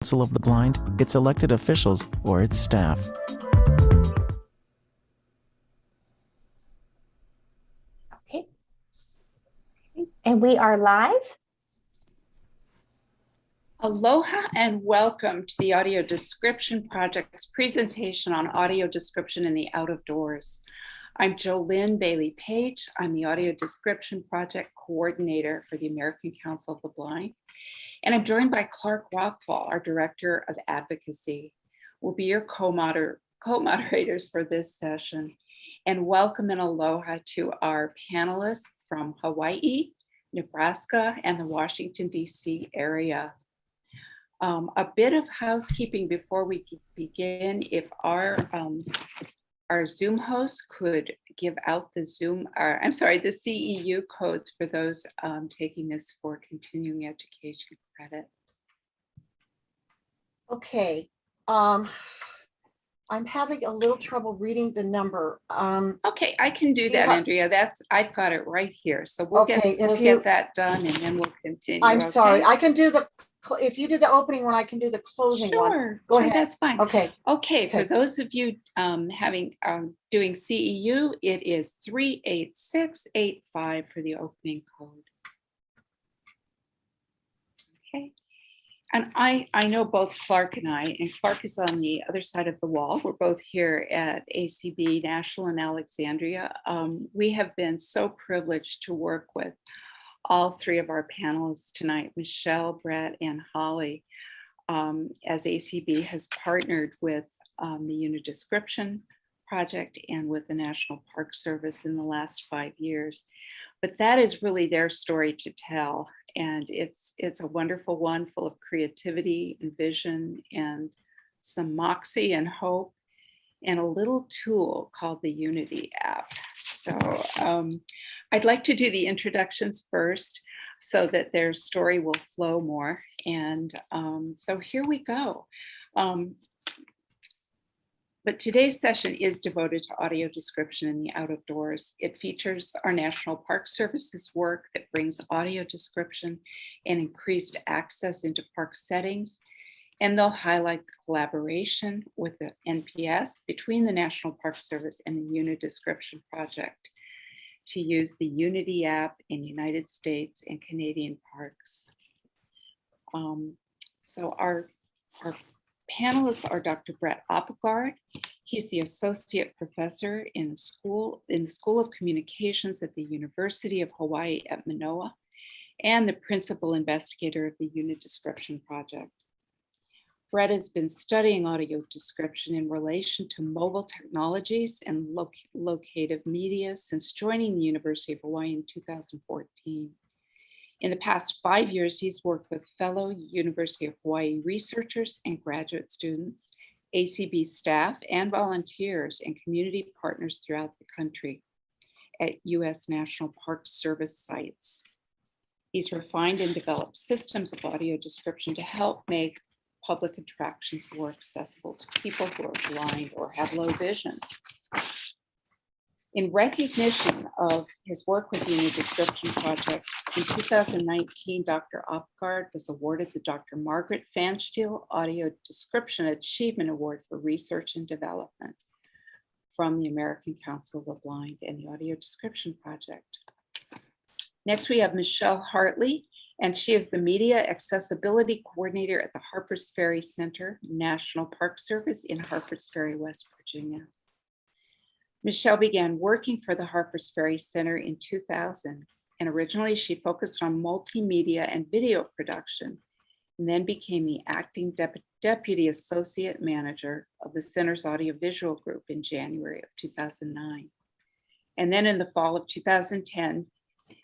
Council of the Blind, its elected officials, or its staff. Okay. And we are live. Aloha and welcome to the Audio Description Project's presentation on audio description in the out of doors. I'm Jolynn Bailey-Page. I'm the Audio Description Project Coordinator for the American Council of the Blind. And I'm joined by Clark Rockfall, our Director of Advocacy. We'll be your co-moderators for this session. And welcome and aloha to our panelists from Hawaii, Nebraska, and the Washington, D.C. area. A bit of housekeeping before we begin. If our Zoom host could give out the the CEU codes for those taking this for continuing education credit. Okay, I'm having a little trouble reading the number. Okay, I can do that, Andrea. I've got it right here. So we'll get that done and then we'll continue. I'm sorry, I can do if you do the opening one, I can do the closing one. Sure, go ahead. That's fine. Okay. For those of you doing CEU, it is 38685 for the opening code. Okay. And I know both Clark and Clark is on the other side of the wall. We're both here at ACB National in Alexandria. We have been so privileged to work with all three of our panelists tonight, Michelle, Brett, and Holly, as ACB has partnered with the UniDescription project and with the National Park Service in the last 5 years. But that is really their story to tell. And it's a wonderful one, full of creativity and vision and some moxie and hope, and a little tool called the UniD app. So I'd like to do the introductions first so that their story will flow more. And so here we go. But today's session is devoted to audio description in the out of doors. It features our National Park Service's work that brings audio description and increased access into park settings. And they'll highlight the collaboration with the NPS between the National Park Service and the UniDescription project to use the UniD app in United States and Canadian parks. So our panelists are Dr. Brett Oppegaard. He's the Associate Professor in the School of Communications at the University of Hawaii at Manoa, and the Principal Investigator of the UniDescription project. Brett has been studying audio description in relation to mobile technologies and locative media since joining the University of Hawaii in 2014. In the past 5 years, he's worked with fellow University of Hawaii researchers and graduate students, ACB staff and volunteers, and community partners throughout the country at U.S. National Park Service sites. He's refined and developed systems of audio description to help make public attractions more accessible to people who are blind or have low vision. In recognition of his work with the UniDescription project, in 2019, Dr. Oppegaard was awarded the Dr. Margaret Pfanstiel Audio Description Achievement Award for Research and Development from the American Council of the Blind and the Audio Description project. Next, we have Michelle Hartley, and she is the Media Accessibility Coordinator at the Harpers Ferry Center, National Park Service in Harpers Ferry, West Virginia. Michelle began working for the Harpers Ferry Center in 2000, and originally she focused on multimedia and video production, and then became the acting deputy associate manager of the center's audiovisual group in January of 2009. And then in the fall of 2010,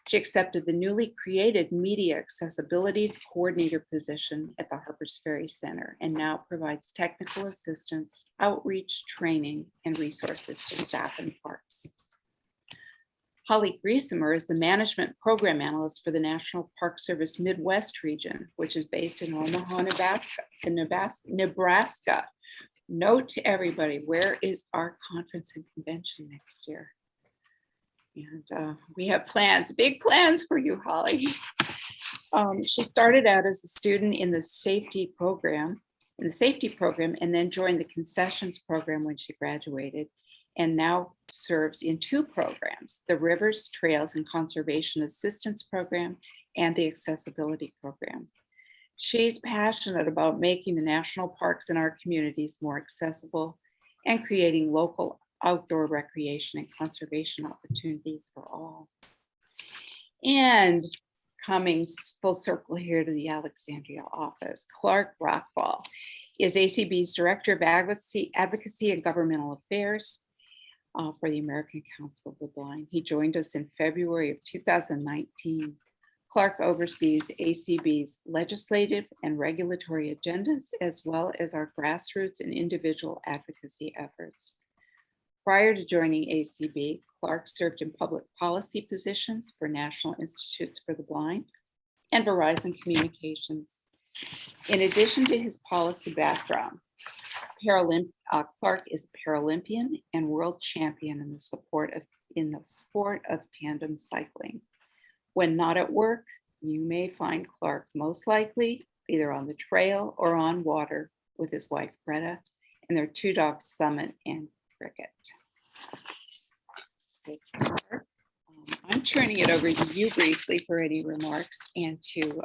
she accepted the newly created Media Accessibility Coordinator position at the Harpers Ferry Center and now provides technical assistance, outreach, training, and resources to staff and parks. Holly Griezmer is the Management Program Analyst for the National Park Service Midwest region, which is based in Omaha, Nebraska. Note to everybody, where is our conference and convention next year? And we have plans, big plans for you, Holly. She started out as a student in the safety program in the safety program, and then joined the concessions program when she graduated, and now serves in 2 programs, the Rivers, Trails, and Conservation Assistance Program and the Accessibility Program. She's passionate about making the national parks in our communities more accessible and creating local outdoor recreation and conservation opportunities for all. And coming full circle here to the Alexandria office, Clark Rockfall is ACB's Director of Advocacy and Governmental Affairs for the American Council of the Blind. He joined us in February of 2019. Clark oversees ACB's legislative and regulatory agendas, as well as our grassroots and individual advocacy efforts. Prior to joining ACB, Clark served in public policy positions for National Institutes for the Blind and Verizon Communications. In addition to his policy background, Clark is a Paralympian and world champion in the sport of tandem cycling. When not at work, you may find Clark most likely either on the trail or on water with his wife Greta and their 2 dogs, Summit and Cricket. I'm turning it over to you briefly for any remarks and to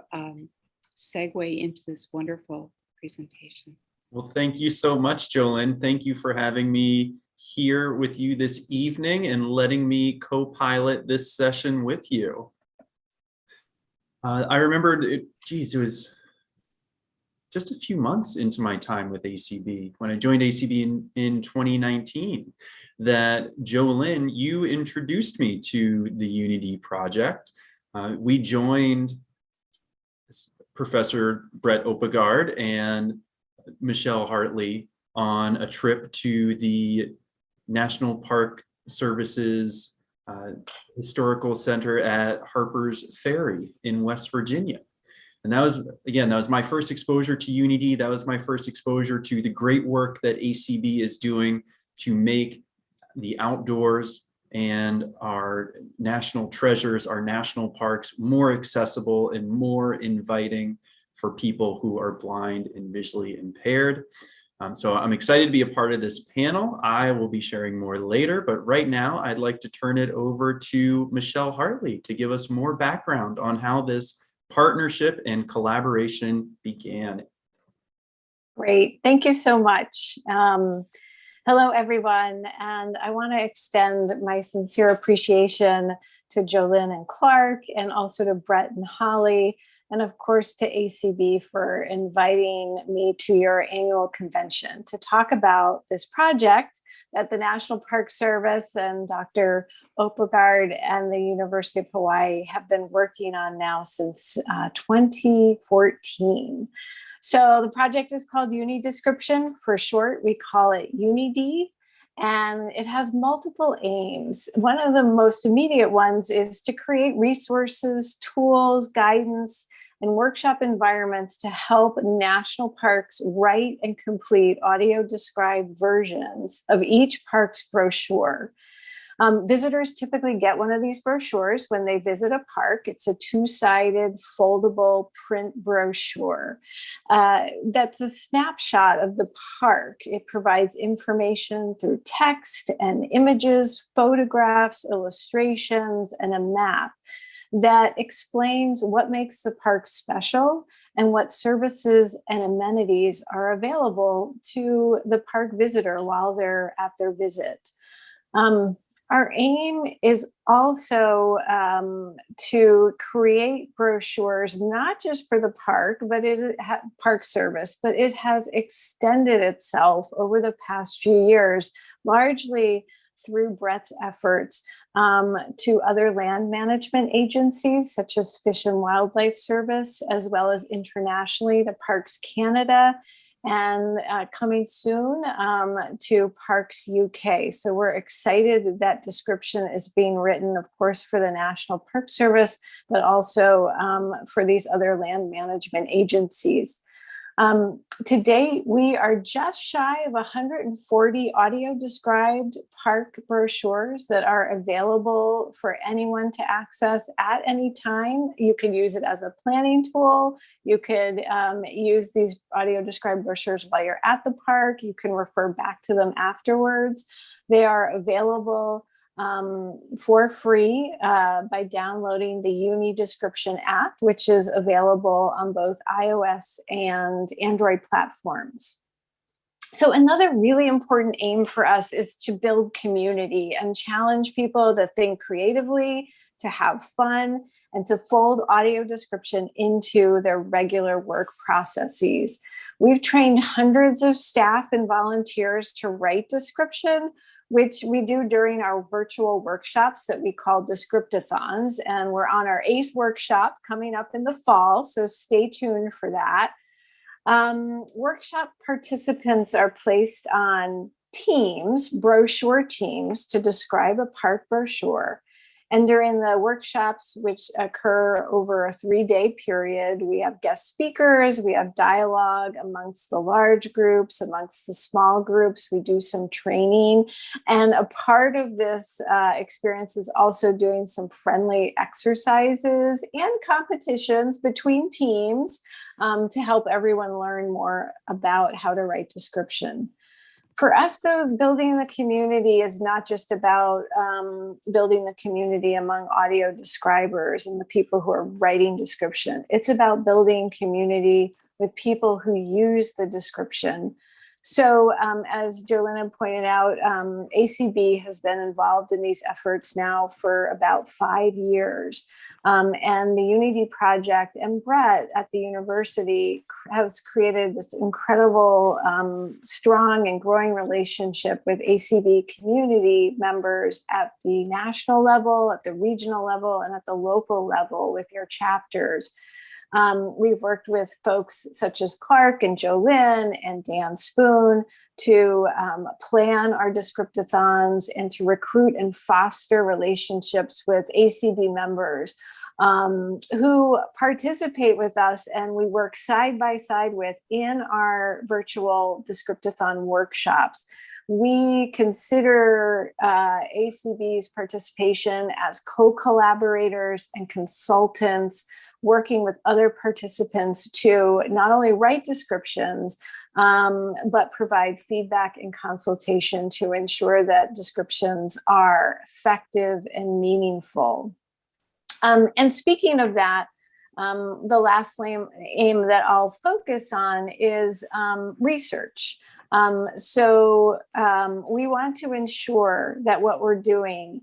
segue into this wonderful presentation. Well, thank you so much, Jolynn. Thank you for having me here with you this evening and letting me co-pilot this session with you. I remember, it was just a few months into my time with ACB, when I joined ACB in 2019, that Jolynn, you introduced me to the UniD project. We joined Professor Brett Oppegaard and Michelle Hartley on a trip to the National Park Service's Historical Center at Harpers Ferry in West Virginia. And that was my first exposure to UniD. That was my first exposure to the great work that ACB is doing to make the outdoors and our national treasures, our national parks, more accessible and more inviting for people who are blind and visually impaired. So I'm excited to be a part of this panel. I will be sharing more later, but right now I'd like to turn it over to Michelle Hartley to give us more background on how this partnership and collaboration began. Great, thank you so much. Hello, everyone, and I want to extend my sincere appreciation to Jolynn and Clark, and also to Brett and Holly, and of course to ACB for inviting me to your annual convention to talk about this project that the National Park Service and Dr. Oppegaard and the University of Hawaii have been working on now since 2014. So the project is called UniDescription. For short, we call it UniD. And it has multiple aims. One of the most immediate ones is to create resources, tools, guidance, and workshop environments to help national parks write and complete audio described versions of each park's brochure. Visitors typically get one of these brochures when they visit a park. It's a 2-sided foldable print brochure. That's a snapshot of the park. It provides information through text and images, photographs, illustrations, and a map that explains what makes the park special and what services and amenities are available to the park visitor while they're at their visit. Our aim is also to create brochures, not just for the park, but park service, but it has extended itself over the past few years, largely through Brett's efforts to other land management agencies, such as Fish and Wildlife Service, as well as internationally to Parks Canada, and coming soon to Parks UK. So we're excited that description is being written, of course, for the National Park Service, but also for these other land management agencies. To date, we are just shy of 140 audio described park brochures that are available for anyone to access at any time. You can use it as a planning tool. You could use these audio described brochures while you're at the park. You can refer back to them afterwards. They are available for free by downloading the UniDescription app, which is available on both iOS and Android platforms. So another really important aim for us is to build community and challenge people to think creatively, to have fun, and to fold audio description into their regular work processes. We've trained hundreds of staff and volunteers to write description, which we do during our virtual workshops that we call Descriptathons. And we're on our 8th workshop coming up in the fall, so stay tuned for that. Workshop participants are placed on teams, brochure teams, to describe a park brochure. And during the workshops, which occur over a 3-day period, we have guest speakers, we have dialogue amongst the large groups, amongst the small groups, we do some training. And a part of this experience is also doing some friendly exercises and competitions between teams to help everyone learn more about how to write description. For us, though, building the community is not just about building the community among audio describers and the people who are writing description. It's about building community with people who use the description. So as Jolene pointed out, ACB has been involved in these efforts now for about 5 years. And the UniD project and Brett at the university has created this incredible, strong and growing relationship with ACB community members at the national level, at the regional level, and at the local level with your chapters. We've worked with folks such as Clark and Jolene and Dan Spoon to plan our Descriptathons and to recruit and foster relationships with ACB members who participate with us, and we work side by side with in our virtual Descriptathon workshops. We consider ACB's participation as co-collaborators and consultants working with other participants to not only write descriptions, but provide feedback and consultation to ensure that descriptions are effective and meaningful. And speaking of that, the last aim that I'll focus on is research. So we want to ensure that what we're doing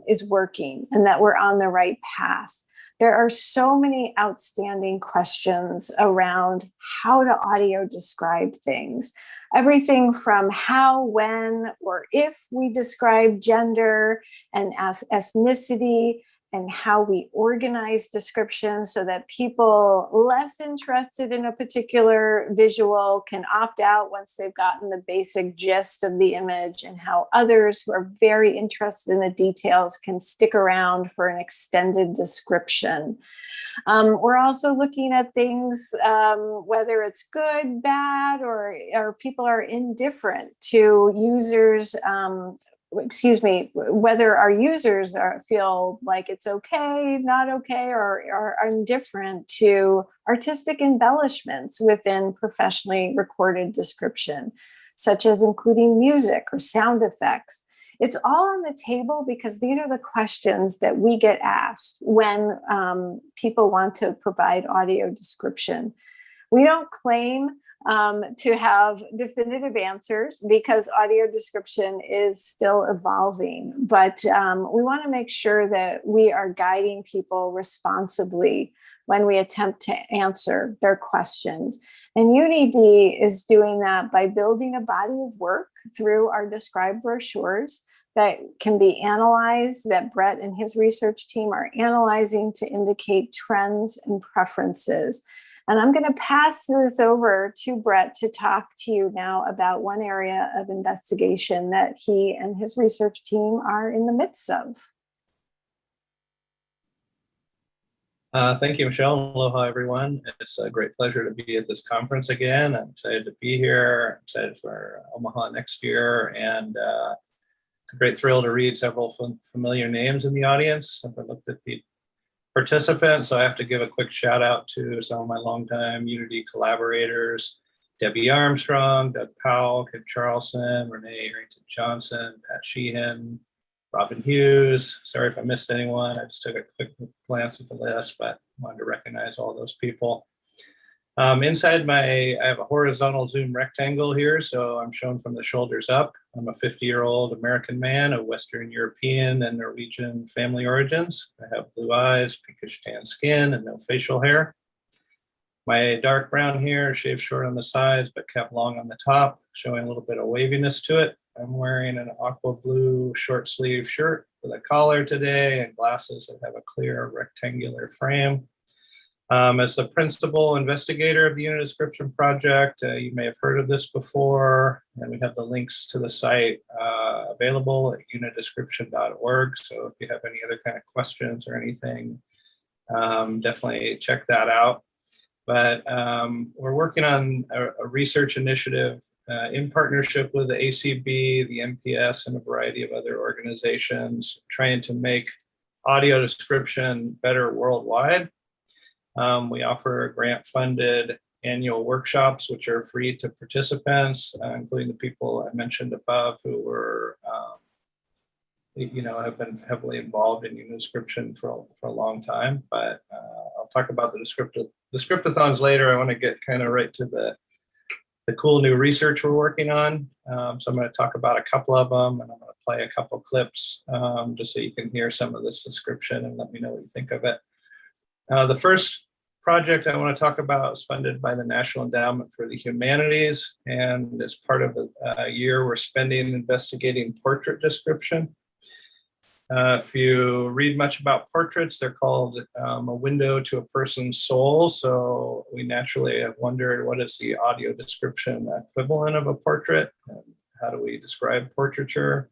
is working and that we're on the right path. There are so many outstanding questions around how to audio describe things. Everything from how, when, or if we describe gender and ethnicity, and how we organize descriptions so that people less interested in a particular visual can opt out once they've gotten the basic gist of the image, and how others who are very interested in the details can stick around for an extended description. We're also looking at things, whether it's good, bad, or people are indifferent to users, whether our users feel like it's okay, not okay, or are indifferent to artistic embellishments within professionally recorded description, such as including music or sound effects. It's all on the table because these are the questions that we get asked when people want to provide audio description. We don't claim to have definitive answers because audio description is still evolving, but we want to make sure that we are guiding people responsibly when we attempt to answer their questions. And UniD is doing that by building a body of work through our described brochures that can be analyzed, that Brett and his research team are analyzing to indicate trends and preferences. And I'm going to pass this over to Brett to talk to you now about one area of investigation that he and his research team are in the midst of. Thank you, Michelle. Aloha, everyone. It's a great pleasure to be at this conference again. I'm excited to be here. I'm excited for Omaha next year, and a great thrill to read several familiar names in the audience. I've looked at the participants, so I have to give a quick shout out to some of my longtime UniD collaborators: Debbie Armstrong, Doug Powell, Kip Charlson, Renee Harrington Johnson, Pat Sheehan, Robin Hughes. Sorry if I missed anyone. I just took a quick glance at the list, but wanted to recognize all those people. Inside I have a horizontal zoom rectangle here, so I'm shown from the shoulders up. I'm a 50-year-old American man of Western European and Norwegian family origins. I have blue eyes, pinkish tan skin, and no facial hair. My dark brown hair is shaved short on the sides, but kept long on the top, showing a little bit of waviness to it. I'm wearing an aqua blue short sleeve shirt with a collar today and glasses that have a clear rectangular frame. As the principal investigator of the UniDescription project, you may have heard of this before, and we have the links to the site available at unidescription.org. So if you have any other kind of questions or anything, definitely check that out. But we're working on a research initiative in partnership with the ACB, the MPS, and a variety of other organizations trying to make audio description better worldwide. We offer grant-funded annual workshops, which are free to participants, including the people I mentioned above who were, have been heavily involved in UniDescription for a long time. But I'll talk about the descriptathons later. I want to get kind of right to the cool new research we're working on. So I'm going to talk about a couple of them, and I'm going to play a couple clips just so you can hear some of this description and let me know what you think of it. The first project I want to talk about is funded by the National Endowment for the Humanities, and as part of a year we're spending investigating portrait description. If you read much about portraits, they're called a window to a person's soul. So we naturally have wondered, what is the audio description equivalent of a portrait? And how do we describe portraiture?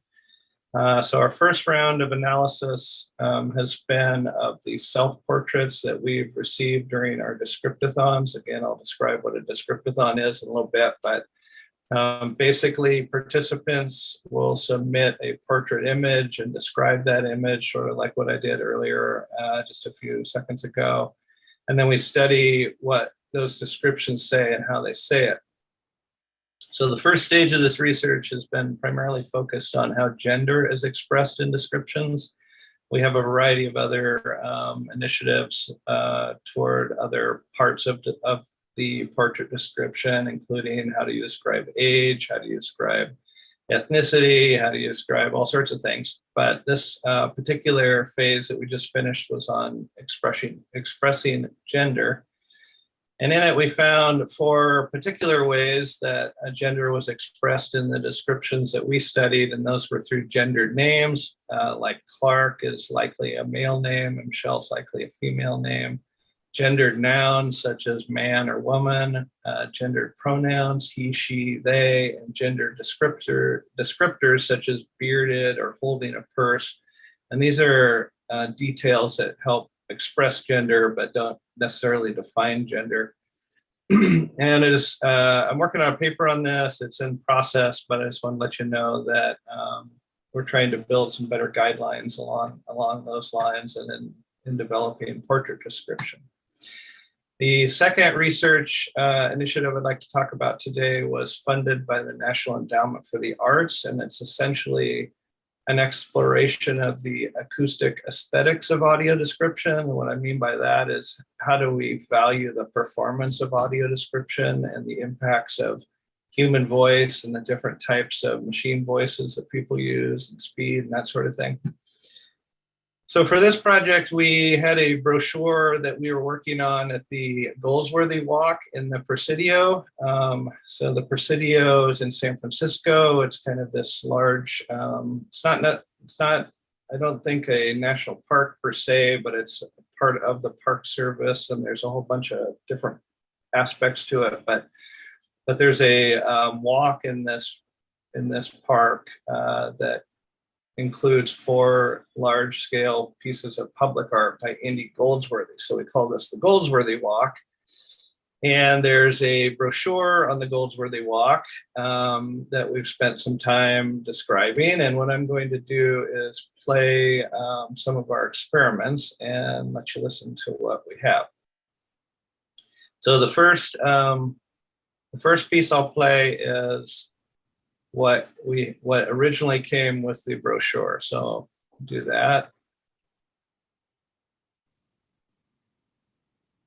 So our first round of analysis has been of the self-portraits that we've received during our descriptathons. Again, I'll describe what a descriptathon is in a little bit, but basically participants will submit a portrait image and describe that image, sort of like what I did earlier just a few seconds ago. And then we study what those descriptions say and how they say it. So the first stage of this research has been primarily focused on how gender is expressed in descriptions. We have a variety of other initiatives toward other parts of the portrait description, including how do you describe age, how do you describe ethnicity, how do you describe all sorts of things. But this particular phase that we just finished was on expressing gender. And in it, we found 4 particular ways that gender was expressed in the descriptions that we studied, and those were through gendered names, like Clark is likely a male name, and Michelle's likely a female name. Gendered nouns such as man or woman, gendered pronouns, he, she, they, and gendered descriptors such as bearded or holding a purse. And these are details that help express gender but don't necessarily define gender. And I'm working on a paper on this. It's in process, but I just want to let you know that we're trying to build some better guidelines along those lines and in developing portrait description. The second research initiative I'd like to talk about today was funded by the National Endowment for the Arts, and it's essentially an exploration of the acoustic aesthetics of audio description. And what I mean by that is, how do we value the performance of audio description and the impacts of human voice and the different types of machine voices that people use and speed and that sort of thing. So for this project, we had a brochure that we were working on at the Goldsworthy Walk in the Presidio. So the Presidio is in San Francisco. It's kind of this large, it's not, I don't think a national park per se, but it's part of the Park Service, and there's a whole bunch of different aspects to it. But there's a walk in this park that includes 4 large-scale pieces of public art by Indy Goldsworthy. So we call this the Goldsworthy Walk. And there's a brochure on the Goldsworthy Walk that we've spent some time describing. And what I'm going to do is play some of our experiments and let you listen to what we have. So the first piece I'll play is what originally came with the brochure. So I'll do that.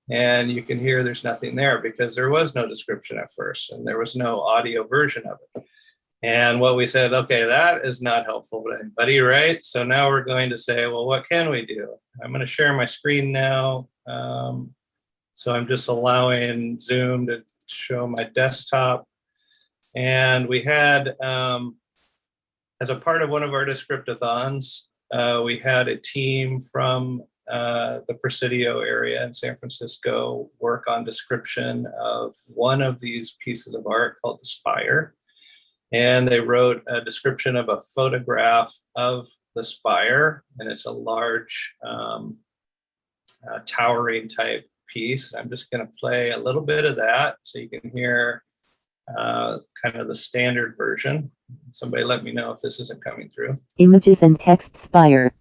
And you can hear there's nothing there because there was no description at first and there was no audio version of it. And what we said, okay, that is not helpful to anybody, right? So now we're going to say, well, what can we do? I'm going to share my screen now. So I'm just allowing Zoom to show my desktop. And we had, as a part of one of our Descriptathons, we had a team from the Presidio area in San Francisco work on description of one of these pieces of art called the Spire. And they wrote a description of a photograph of the Spire. And it's a large towering type piece. I'm just going to play a little bit of that so you can hear kind of the standard version. Somebody let me know if this isn't coming through. Images and text Spire.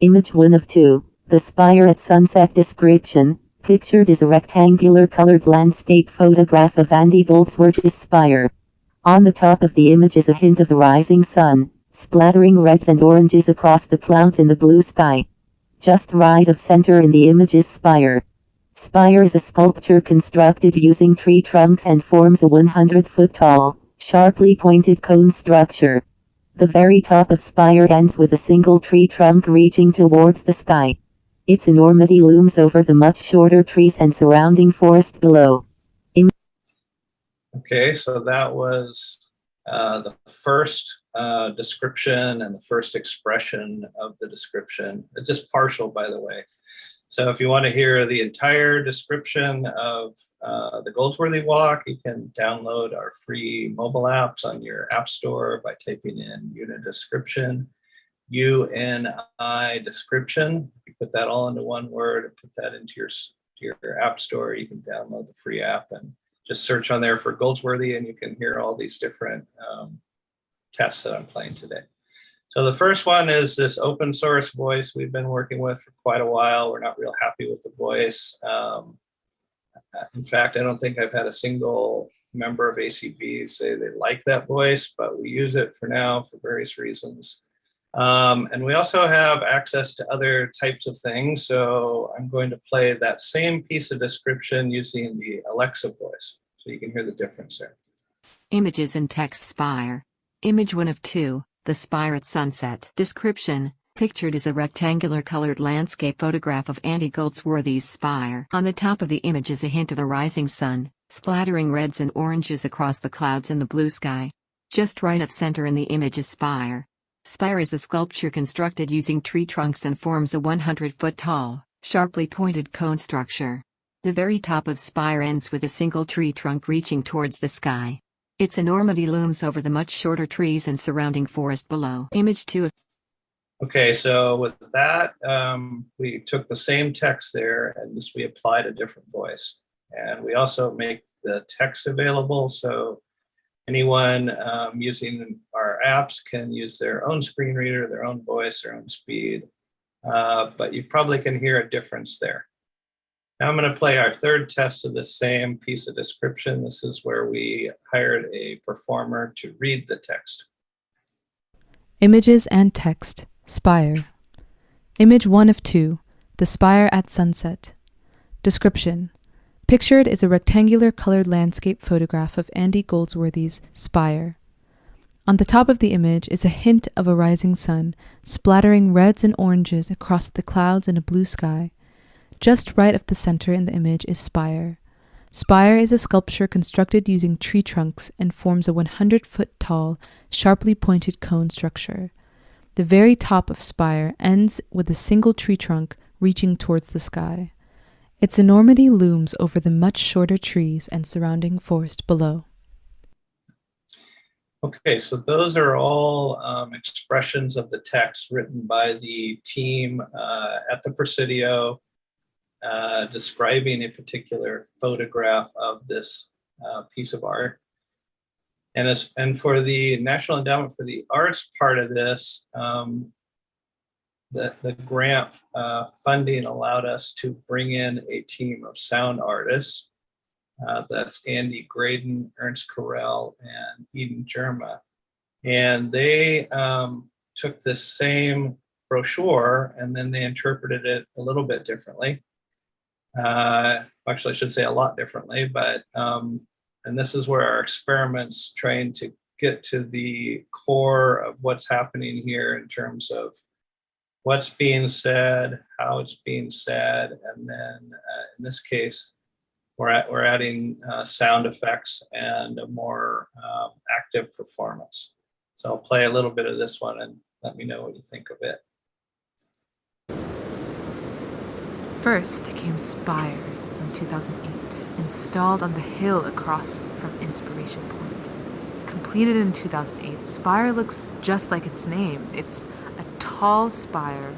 Image 1 of 2. The Spire at sunset. Description. Pictured is a rectangular colored landscape photograph of Andy Goldsworthy's Spire. On the top of the image is a hint of the rising sun, splattering reds and oranges across the clouds in the blue sky. Just right of center in the image is Spire. Spire is a sculpture constructed using tree trunks and forms a 100-foot tall, sharply pointed cone structure. The very top of Spire ends with a single tree trunk reaching towards the sky. Its enormity looms over the much shorter trees and surrounding forest below. Okay, so that was the first description and the first expression of the description. It's just partial, by the way. So if you want to hear the entire description of the Goldsworthy Walk, you can download our free mobile apps on your app store by typing in UniDescription, UNI description. You put that all into one word and put that into your app store. You can download the free app and just search on there for Goldsworthy and you can hear all these different tests that I'm playing today. So the first one is this open source voice we've been working with for quite a while. We're not real happy with the voice. In fact, I don't think I've had a single member of ACB say they like that voice, but we use it for now for various reasons. And we also have access to other types of things. So I'm going to play that same piece of description using the Alexa voice. So you can hear the difference there. Images and text Spire. Image 1 of 2, the Spire at sunset. Description. Pictured is a rectangular colored landscape photograph of Andy Goldsworthy's Spire. On the top of the image is a hint of a rising sun, splattering reds and oranges across the clouds in the blue sky. Just right of center in the image is Spire. Spire is a sculpture constructed using tree trunks and forms a 100-foot tall, sharply pointed cone structure. The very top of Spire ends with a single tree trunk reaching towards the sky. Its enormity looms over the much shorter trees and surrounding forest below. Image 2 of... Okay, so with that, we took the same text there and just we applied a different voice. And we also make the text available, so anyone using our apps can use their own screen reader, their own voice, their own speed, but you probably can hear a difference there. Now I'm going to play our third test of the same piece of description. This is where we hired a performer to read the text. Images and text, Spire. Image 1 of 2, the Spire at sunset. Description. Pictured is a rectangular colored landscape photograph of Andy Goldsworthy's Spire. On the top of the image is a hint of a rising sun, splattering reds and oranges across the clouds in a blue sky. Just right of the center in the image is Spire. Spire is a sculpture constructed using tree trunks and forms a 100-foot tall, sharply pointed cone structure. The very top of Spire ends with a single tree trunk reaching towards the sky. Its enormity looms over the much shorter trees and surrounding forest below. Okay, so those are all expressions of the text written by the team at the Presidio, describing a particular photograph of this piece of art. And for the National Endowment for the Arts part of this, the grant funding allowed us to bring in a team of sound artists. That's Andy Graydon, Ernst Carell, and Eden Germa. And they took this same brochure and then they interpreted it a little bit differently. Actually, I should say a lot differently, but and this is where our experiments trying to get to the core of what's happening here in terms of what's being said, how it's being said, and then in this case, we're adding sound effects and a more active performance. So I'll play a little bit of this one and let me know what you think of it. First came Spire in 2008, installed on the hill across from Inspiration Point. Completed in 2008, Spire looks just like its name. It's a tall spire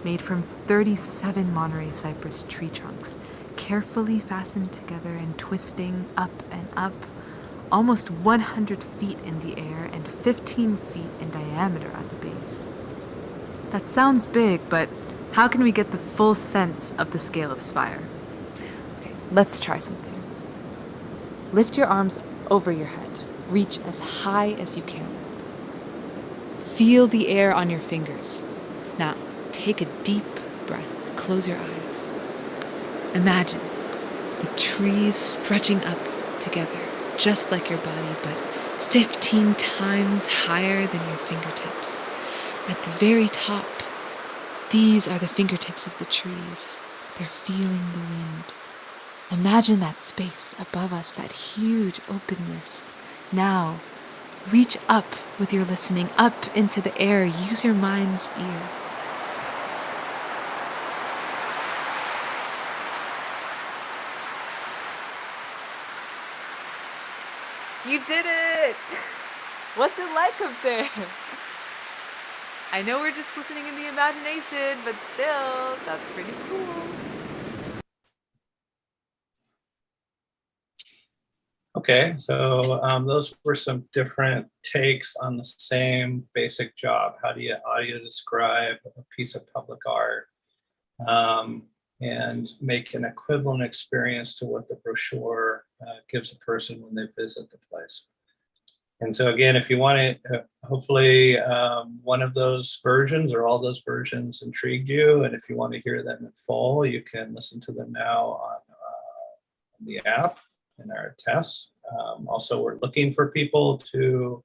made from 37 Monterey cypress tree trunks, carefully fastened together and twisting up and up, almost 100 feet in the air and 15 feet in diameter at the base. That sounds big, but how can we get the full sense of the scale of Spire? Okay, let's try something. Lift your arms over your head. Reach as high as you can. Feel the air on your fingers. Now, take a deep breath. Close your eyes. Imagine the trees stretching up together, just like your body, but 15 times higher than your fingertips. At the very top, these are the fingertips of the trees. They're feeling the wind. Imagine that space above us, that huge openness. Now, reach up with your listening, up into the air. Use your mind's ear. You did it! What's it like up there? I know we're just listening in the imagination, but still, that's pretty cool. Okay, so those were some different takes on the same basic job. How do you audio describe a piece of public art and make an equivalent experience to what the brochure gives a person when they visit the place? And so again, if you want to, hopefully one of those versions or all those versions intrigued you. And if you want to hear them in full, you can listen to them now on the app in our tests. Also, we're looking for people to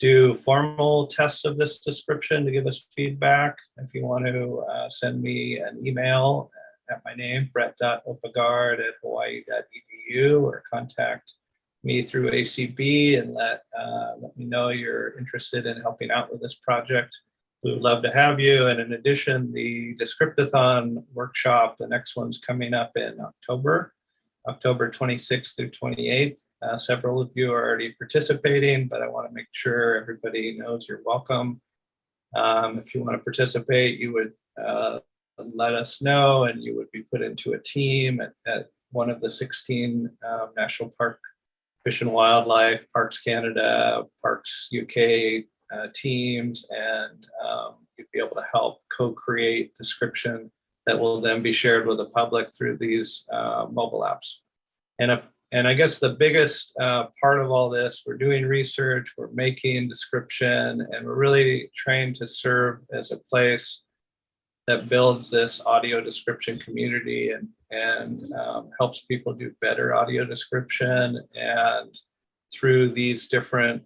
do formal tests of this description to give us feedback. If you want to send me an email at my name, brett.opagard@hawaii.edu, or contact me through ACB and let me know you're interested in helping out with this project. We would love to have you. And in addition, the Descriptathon workshop, the next one's coming up in October 26th through 28th. Several of you are already participating, but I want to make sure everybody knows you're welcome. If you want to participate, you would let us know, and you would be put into a team at one of the 16 National Park Fish and Wildlife, Parks Canada, Parks UK teams, and you'd be able to help co-create description that will then be shared with the public through these mobile apps. And I guess the biggest part of all this, we're doing research, we're making description, and we're really trying to serve as a place that builds this audio description community and helps people do better audio description. And through these different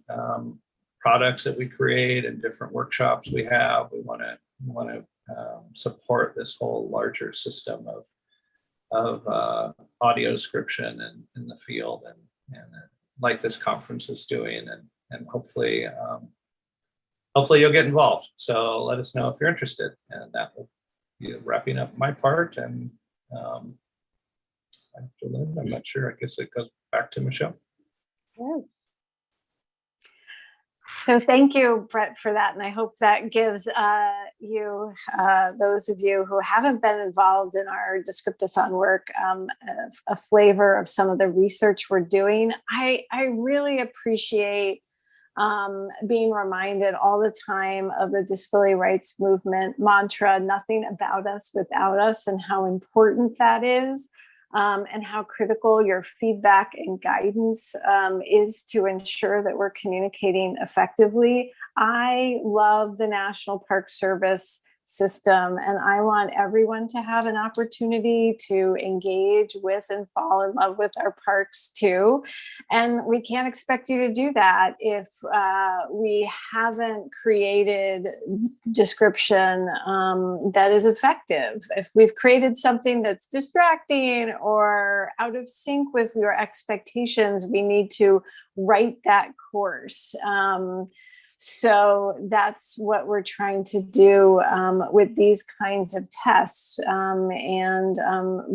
products that we create and different workshops we have, we want to support this whole larger system of audio description in the field, and like this conference is doing, and hopefully you'll get involved. So let us know if you're interested, and that will be wrapping up my part. And after Lynn, I'm not sure. I guess it goes back to Michelle. Yes. So thank you, Brett, for that. And I hope that gives those of you who haven't been involved in our Descriptathon work, a flavor of some of the research we're doing. I really appreciate being reminded all the time of the disability rights movement mantra, nothing about us without us, and how important that is. And how critical your feedback and guidance is to ensure that we're communicating effectively. I love the National Park Service system, and I want everyone to have an opportunity to engage with and fall in love with our parks too. And we can't expect you to do that if we haven't created description that is effective. If we've created something that's distracting or out of sync with your expectations, we need to write that course. So that's what we're trying to do with these kinds of tests.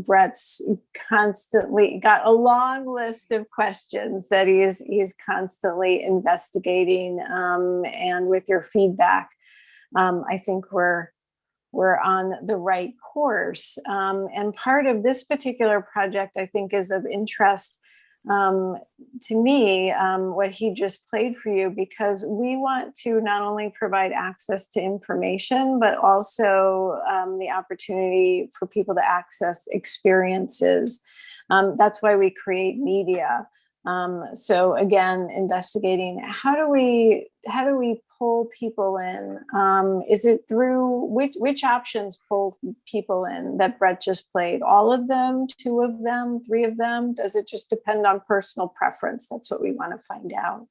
Brett's constantly got a long list of questions that he's constantly investigating. And with your feedback, I think we're on the right course. And part of this particular project, I think, is of interest to me, what he just played for you, because we want to not only provide access to information, but also the opportunity for people to access experiences. That's why we create media. So again, investigating how do we pull people in? Is it through which options pull people in that Brett just played? All of them, 2 of them, 3 of them? Does it just depend on personal preference? That's what we want to find out.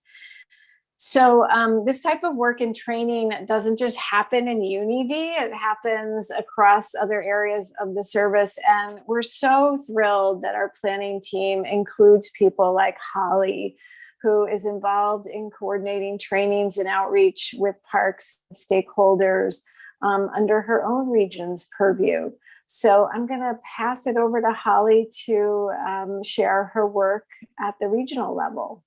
So this type of work and training doesn't just happen in UniD, it happens across other areas of the service. And we're so thrilled that our planning team includes people like Holly, who is involved in coordinating trainings and outreach with parks and stakeholders under her own region's purview. So I'm going to pass it over to Holly to share her work at the regional level.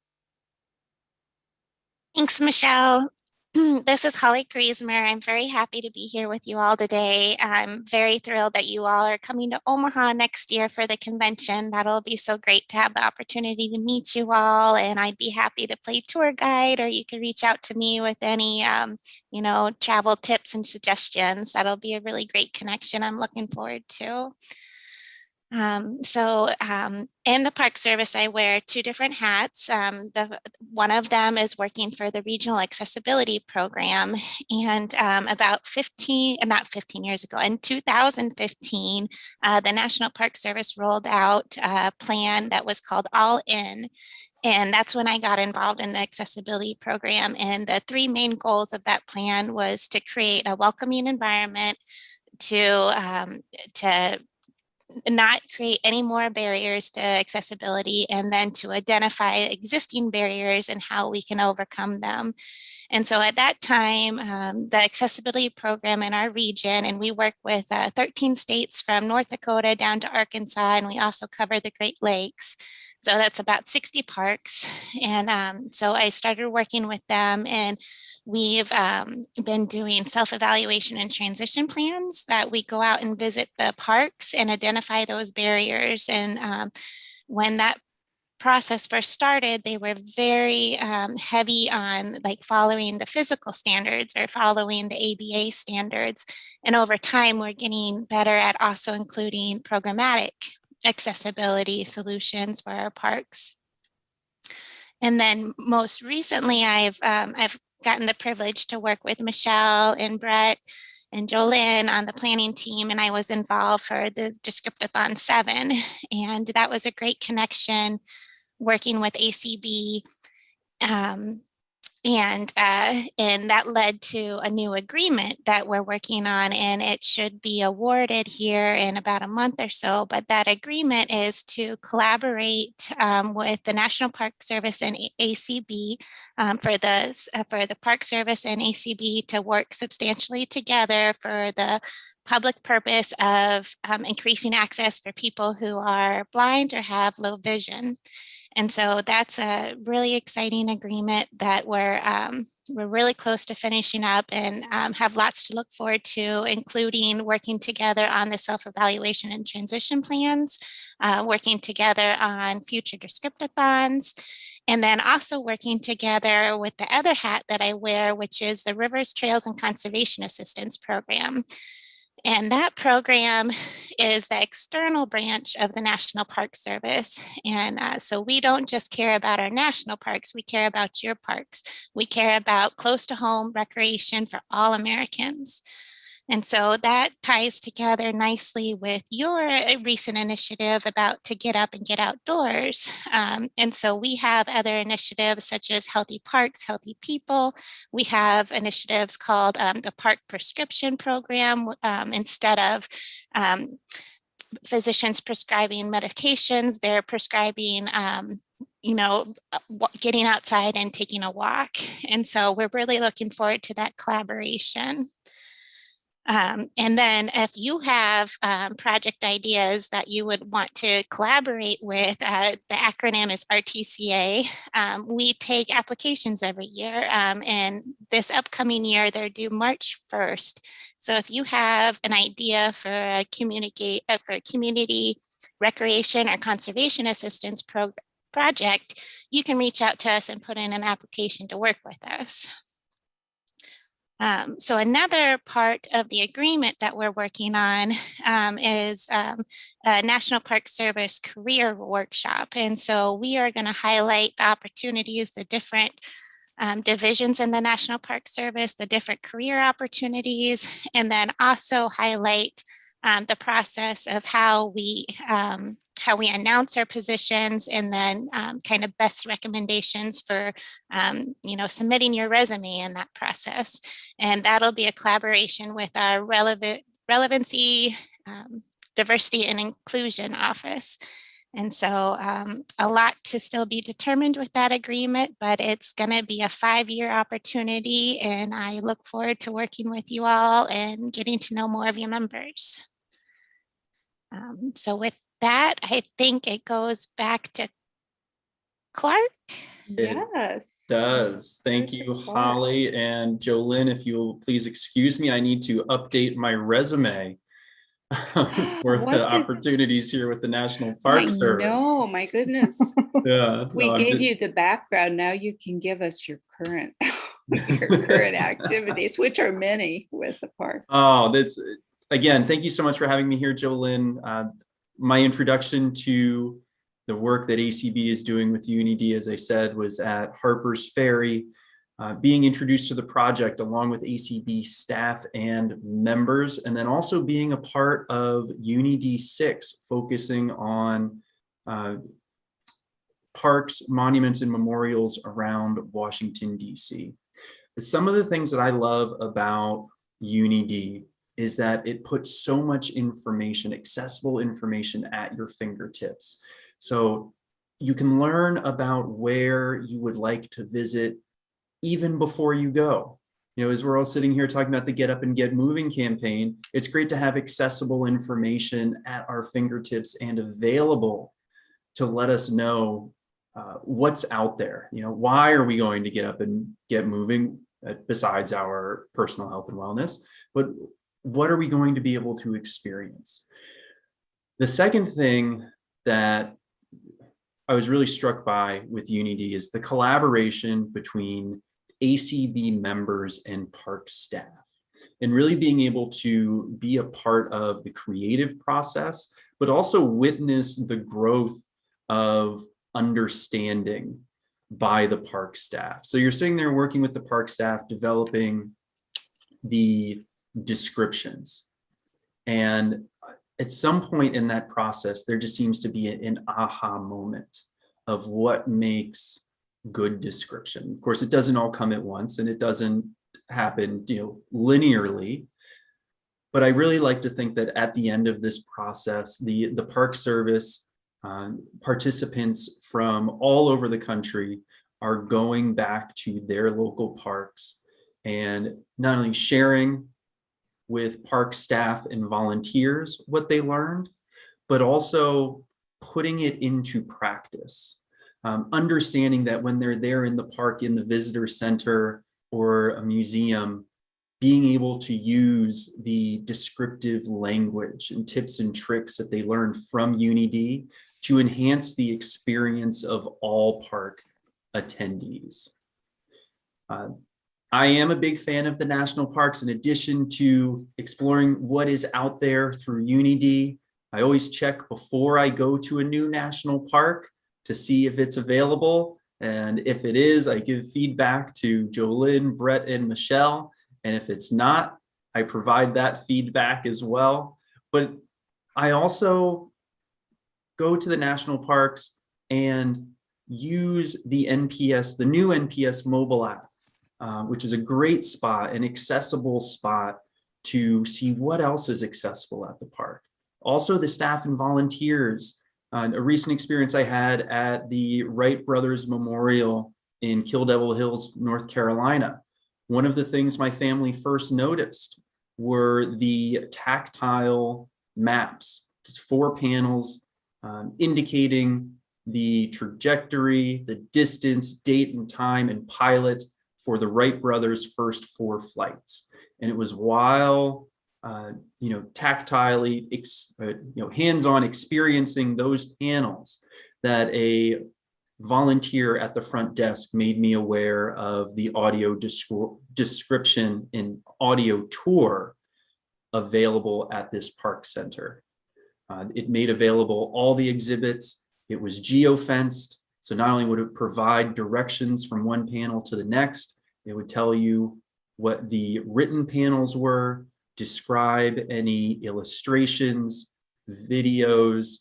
Thanks, Michelle. This is Holly Griezmer. I'm very happy to be here with you all today. I'm very thrilled that you all are coming to Omaha next year for the convention. That'll be so great to have the opportunity to meet you all, and I'd be happy to play tour guide, or you can reach out to me with any, travel tips and suggestions. That'll be a really great connection I'm looking forward to. In the Park Service, I wear 2 different hats. One of them is working for the Regional Accessibility Program. And about 15 years ago, in 2015, the National Park Service rolled out a plan that was called All In. And that's when I got involved in the accessibility program. And the 3 main goals of that plan was to create a welcoming environment, to not create any more barriers to accessibility, and then to identify existing barriers and how we can overcome them. And so at that time, the accessibility program in our region, and we work with 13 states from North Dakota down to Arkansas, and we also cover the Great Lakes. So that's about 60 parks. And so I started working with them, and we've been doing self-evaluation and transition plans that we go out and visit the parks and identify those barriers. And when that process first started, they were very heavy on following the physical standards or following the ADA standards. And over time, we're getting better at also including programmatic accessibility solutions for our parks. And then most recently, I've gotten the privilege to work with Michelle and Brett and Jolynn on the planning team, and I was involved for the Descriptathon 7, and that was a great connection working with ACB, and that led to a new agreement that we're working on, and it should be awarded here in about a month or so. But that agreement is to collaborate with the National Park Service and ACB for the Park Service and ACB to work substantially together for the public purpose of increasing access for people who are blind or have low vision. And so that's a really exciting agreement that we're really close to finishing up, and have lots to look forward to, including working together on the self-evaluation and transition plans, working together on future Descriptathons, and then also working together with the other hat that I wear, which is the Rivers, Trails, and Conservation Assistance Program. And that program is the external branch of the National Park Service. And so we don't just care about our national parks, we care about your parks. We care about close to home recreation for all Americans. And so that ties together nicely with your recent initiative about to get up and get outdoors. And so we have other initiatives such as Healthy Parks, Healthy People. We have initiatives called the Park Prescription Program. Instead of physicians prescribing medications, they're prescribing getting outside and taking a walk. And so we're really looking forward to that collaboration. And then if you have project ideas that you would want to collaborate with, the acronym is RTCA. We take applications every year, and this upcoming year they're due March 1st. So if you have an idea for a community recreation or conservation assistance project, you can reach out to us and put in an application to work with us. So another part of the agreement that we're working on is a National Park Service career workshop. And so we are going to highlight the opportunities, the different divisions in the National Park Service, the different career opportunities, and then also highlight the process of how we announce our positions, and then kind of best recommendations for submitting your resume in that process. And that'll be a collaboration with our relevancy, diversity and inclusion office. And so a lot to still be determined with that agreement, but it's going to be a 5-year opportunity, and I look forward to working with you all and getting to know more of your members. So with that, I think it goes back to Clark. Yes. Does. Thank you, Holly. And Jolynn, if you'll please excuse me, I need to update my resume for the opportunities here with the National Park Service. No, my goodness. Yeah, We gave you the background. Now you can give us your current activities, which are many with the park. Oh, again, thank you so much for having me here, Jolynn. My introduction to the work that ACB is doing with UniD, as I said, was at Harpers Ferry, being introduced to the project along with ACB staff and members, and then also being a part of UniD 6, focusing on parks, monuments, and memorials around Washington, D.C. Some of the things that I love about UniD is that it puts so much information, accessible information at your fingertips. So you can learn about where you would like to visit even before you go. As we're all sitting here talking about the Get Up and Get Moving campaign, it's great to have accessible information at our fingertips and available to let us know what's out there. Why are we going to get up and get moving besides our personal health and wellness? But what are we going to be able to experience? The second thing that I was really struck by with UniD is the collaboration between ACB members and park staff, and really being able to be a part of the creative process, but also witness the growth of understanding by the park staff. So you're sitting there working with the park staff, developing the descriptions. And at some point in that process, there just seems to be an aha moment of what makes good description. Of course, it doesn't all come at once, and it doesn't happen, linearly. But I really like to think that at the end of this process, the Park Service participants from all over the country are going back to their local parks and not only sharing with park staff and volunteers what they learned, but also putting it into practice. understanding that when they're there in the park, in the visitor center or a museum, being able to use the descriptive language and tips and tricks that they learn from UniD to enhance the experience of all park attendees. I am a big fan of the national parks. In addition to exploring what is out there through UniD, I always check before I go to a new national park to see if it's available. And if it is, I give feedback to Jolynn, Brett, and Michelle. And if it's not, I provide that feedback as well. But I also go to the national parks and use the NPS, the new NPS mobile app, which is a great spot, an accessible spot to see what else is accessible at the park. Also, the staff and volunteers. A recent experience I had at the Wright Brothers Memorial in Kill Devil Hills, North Carolina. One of the things my family first noticed were the tactile maps, just 4 panels indicating the trajectory, the distance, date and time, and pilot for the Wright brothers' first 4 flights. And it was while tactilely, hands-on experiencing those panels that a volunteer at the front desk made me aware of the audio description and audio tour available at this park center. It made available all the exhibits. It was geo-fenced. So not only would it provide directions from one panel to the next, it would tell you what the written panels were, describe any illustrations, videos,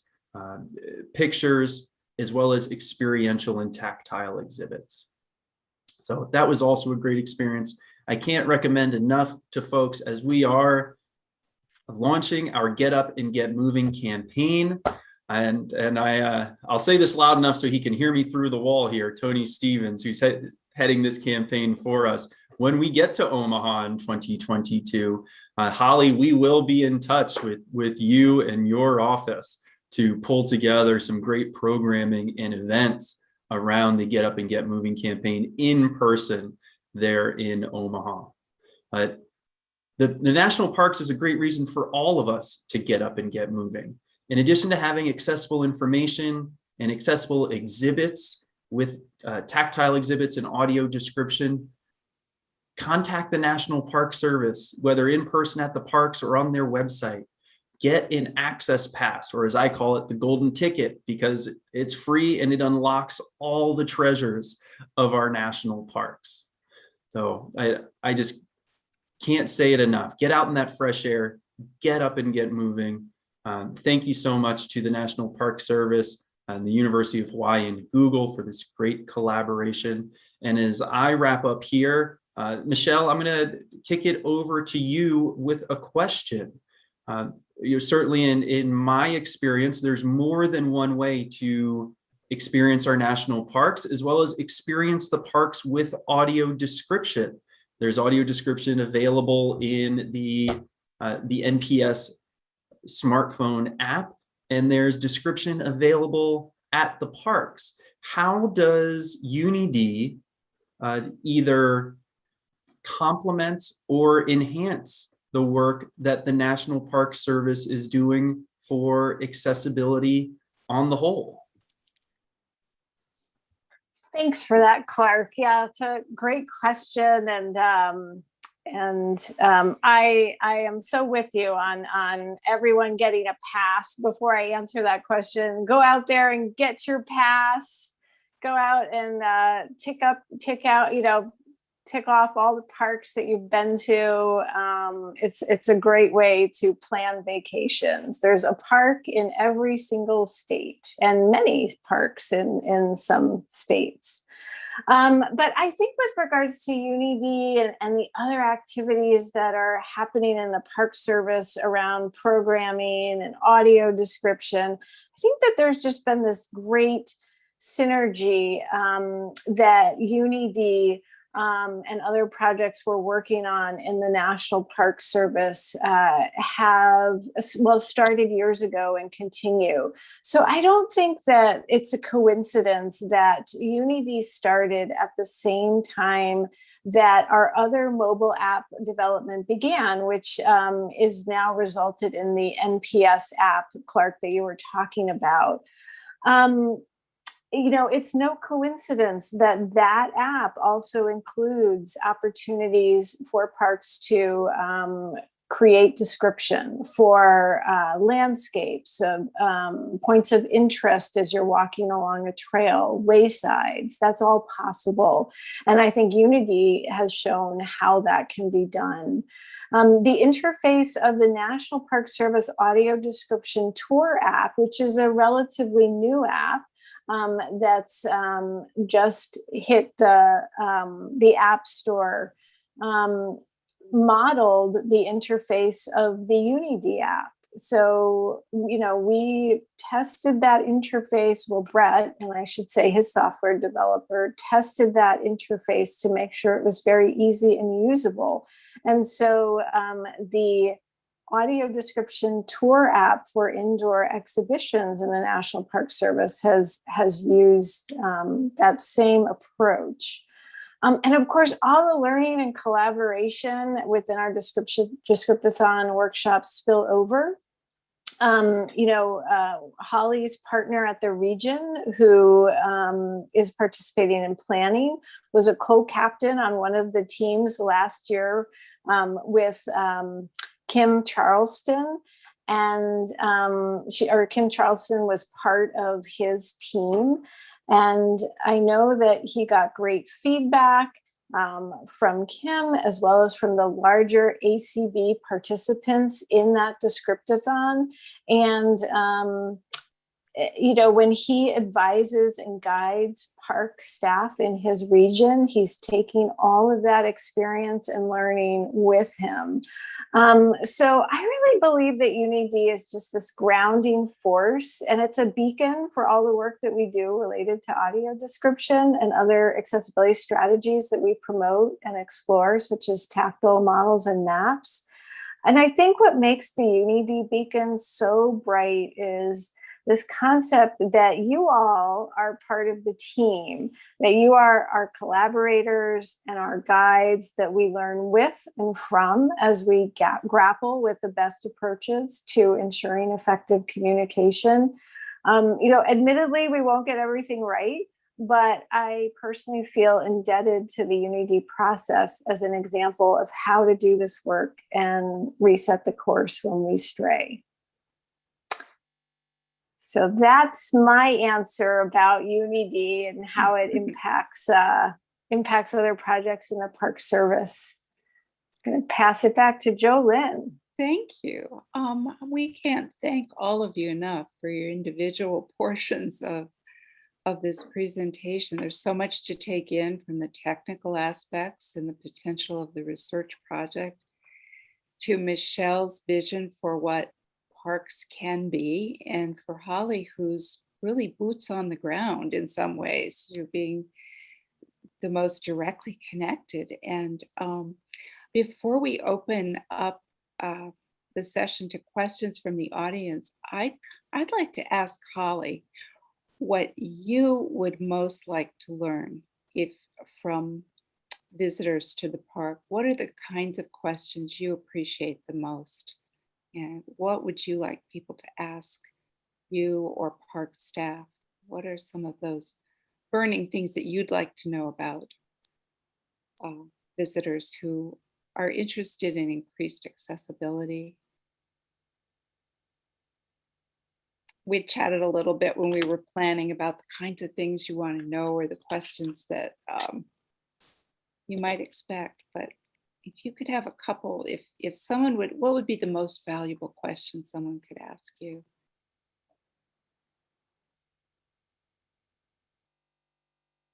pictures, as well as experiential and tactile exhibits. So that was also a great experience. I can't recommend enough to folks as we are launching our Get Up and Get Moving campaign. And I'll say this loud enough so he can hear me through the wall here, Tony Stevens, who's heading this campaign for us. When we get to Omaha in 2022, Holly, we will be in touch with you and your office to pull together some great programming and events around the Get Up and Get Moving campaign in person there in Omaha. The national parks is a great reason for all of us to get up and get moving. In addition to having accessible information and accessible exhibits with tactile exhibits and audio description, contact the National Park Service, whether in person at the parks or on their website. Get an access pass, or as I call it, the golden ticket, because it's free and it unlocks all the treasures of our national parks. So I just can't say it enough. Get out in that fresh air, get up and get moving. Thank you so much to the National Park Service and the University of Hawaii and Google for this great collaboration. And as I wrap up here, Michelle, I'm going to kick it over to you with a question. Certainly in my experience, there's more than one way to experience our national parks, as well as experience the parks with audio description. There's audio description available in the NPS smartphone app, and there's description available at the parks. How does UniD either complement or enhance the work that the National Park Service is doing for accessibility on the whole? Thanks for that, Clark. Yeah, it's a great question, and I am so with you on everyone getting a pass. Before I answer that question, go out there and get your pass. Go out and tick off all the parks that you've been to. It's a great way to plan vacations. There's a park in every single state, and many parks in some states. But I think with regards to UniD and the other activities that are happening in the Park Service around programming and audio description, I think that there's just been this great synergy that UniD and other projects we're working on in the National Park Service have, well, started years ago and continue. So I don't think that it's a coincidence that UniD started at the same time that our other mobile app development began, which is now resulted in the NPS app, Clark, that you were talking about. You know, it's no coincidence that that app also includes opportunities for parks to create description for landscapes, points of interest as you're walking along a trail, waysides. That's all possible. And I think UniD has shown how that can be done. The interface of the National Park Service Audio Description Tour app, which is a relatively new app, that's just hit the App Store, modeled the interface of the UniD app. So, you know, we tested that interface. Well, Brett, and I should say his software developer, tested that interface to make sure it was very easy and usable. And so the audio description tour app for indoor exhibitions in the National Park Service has used that same approach. And of course, all the learning and collaboration within our Descriptathon workshops spill over. You know, Holly's partner at the region, who is participating in planning, was a co-captain on one of the teams last year with Kim Charleston, and Kim Charleston was part of his team. And I know that he got great feedback from Kim, as well as from the larger ACB participants in that Descriptathon. And you know, when he advises and guides park staff in his region, he's taking all of that experience and learning with him. So I really believe that UniD is just this grounding force, and it's a beacon for all the work that we do related to audio description and other accessibility strategies that we promote and explore, such as tactile models and maps. And I think what makes the UniD beacon so bright is this concept that you all are part of the team, that you are our collaborators and our guides that we learn with and from as we grapple with the best approaches to ensuring effective communication. You know, admittedly, we won't get everything right, but I personally feel indebted to the UniD process as an example of how to do this work and reset the course when we stray. So that's my answer about UniD and how it impacts other projects in the Park Service. I'm going to pass it back to Jolynn. Thank you. We can't thank all of you enough for your individual portions of this presentation. There's so much to take in, from the technical aspects and the potential of the research project to Michelle's vision for what parks can be, and for Holly, who's really boots on the ground in some ways. You're being the most directly connected. And before we open up the session to questions from the audience, I'd like to ask Holly what you would most like to learn from visitors to the park. What are the kinds of questions you appreciate the most? And what would you like people to ask you or park staff? What are some of those burning things that you'd like to know about visitors who are interested in increased accessibility? We chatted a little bit when we were planning about the kinds of things you want to know, or the questions that you might expect. But if you could have a couple, if someone would, what would be the most valuable question someone could ask you?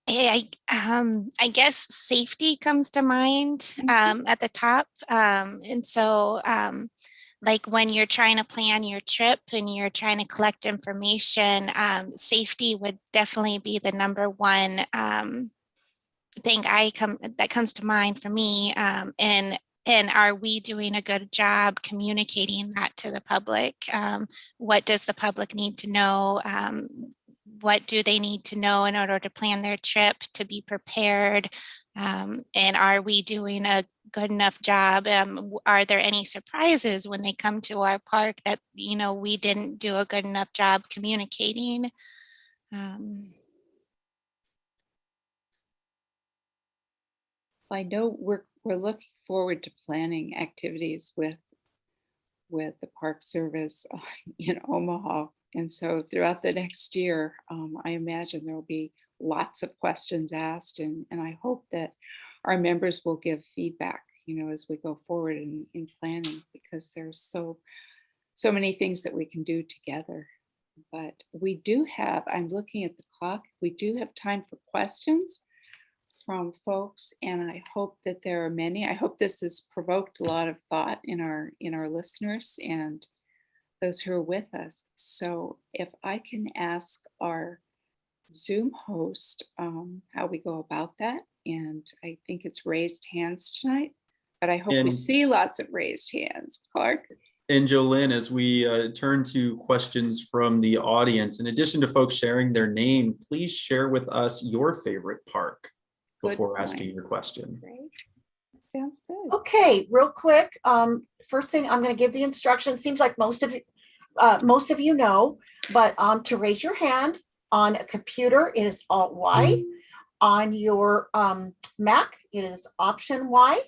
I guess safety comes to mind at the top. And so like when you're trying to plan your trip and you're trying to collect information, safety would definitely be the number one thing that comes to mind for me. And are we doing a good job communicating that to the public? What does the public need to know? What do they need to know in order to plan their trip, to be prepared? And are we doing a good enough job? Are there any surprises when they come to our park that, we didn't do a good enough job communicating? I know we're looking forward to planning activities with the Park Service in Omaha. And so throughout the next year, I imagine there will be lots of questions asked, and I hope that our members will give feedback, as we go forward in planning, because there's so many things that we can do together. But we do have, I'm looking at the clock, we do have time for questions from folks, and I hope that there are many. I hope this has provoked a lot of thought in our listeners and those who are with us. So if I can ask our Zoom host how we go about that, and I think it's raised hands tonight, but I hope we see lots of raised hands. Clark? And Jolynn, as we turn to questions from the audience, in addition to folks sharing their name, please share with us your favorite park before asking your question. Great. Sounds good. Okay, real quick. First thing, I'm going to give the instructions. Seems like most of you know, but to raise your hand on a computer, it is Alt Y. On your Mac, it is Option Y.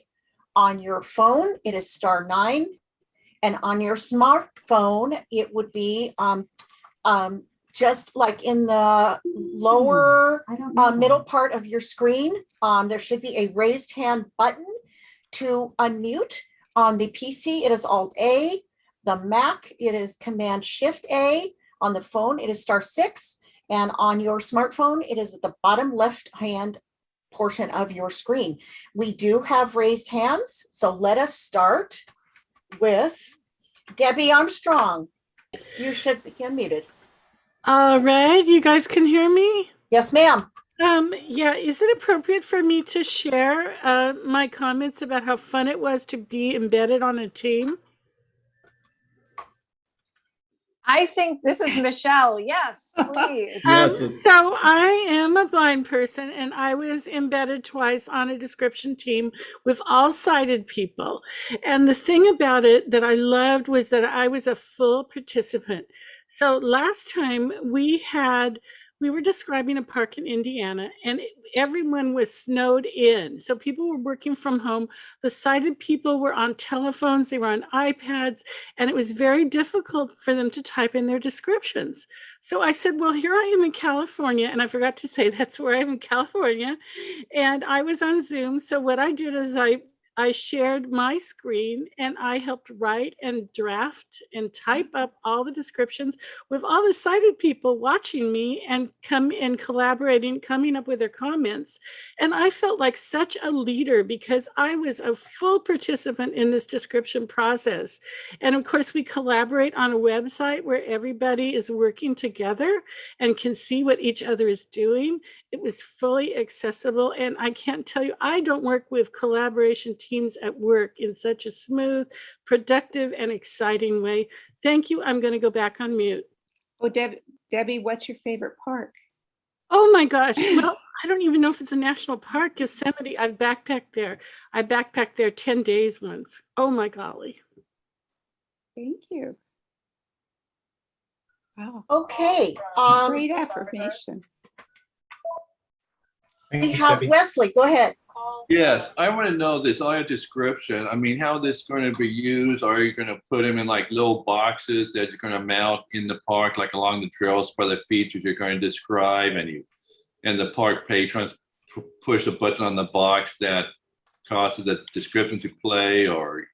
On your phone, it is *9. And on your smartphone, it would be just like in the lower middle part of your screen, there should be a raised hand button to unmute. On the PC, it is Alt A. The Mac, it is Command Shift A. On the phone, it is *6. And on your smartphone, it is at the bottom left hand portion of your screen. We do have raised hands, so let us start with Debbie Armstrong. You should be unmuted. All right, you guys can hear me? Yes, ma'am. Yeah, is it appropriate for me to share my comments about how fun it was to be embedded on a team? I think this is Michelle. Yes, please. So I am a blind person, and I was embedded twice on a description team with all sighted people. And the thing about it that I loved was that I was a full participant. So last time we were describing a park in Indiana, and everyone was snowed in. So people were working from home. The sighted people were on telephones, they were on iPads, and it was very difficult for them to type in their descriptions. So I said, well, here I am in California, and I forgot to say that's where I am in California, and I was on Zoom. So what I did is I shared my screen, and I helped write and draft and type up all the descriptions with all the sighted people watching me and collaborating, coming up with their comments. And I felt like such a leader because I was a full participant in this description process. And of course, we collaborate on a website where everybody is working together and can see what each other is doing. It was fully accessible. And I can't tell you, I don't work with collaboration teams at work in such a smooth, productive, and exciting way. Thank you. I'm going to go back on mute. Oh, Debbie, what's your favorite park? Oh my gosh. Well, I don't even know if it's a national park. Yosemite, I've backpacked there. I backpacked there 10 days once. Oh my golly. Thank you. Wow. Okay. Great affirmation. We have Wesley. Go ahead. Yes, I want to know this audio description. I mean, how this is going to be used? Are you going to put them in like little boxes that you're going to mount in the park, like along the trails for the features you're going to describe, and the park patrons push a button on the box that causes the description to play, or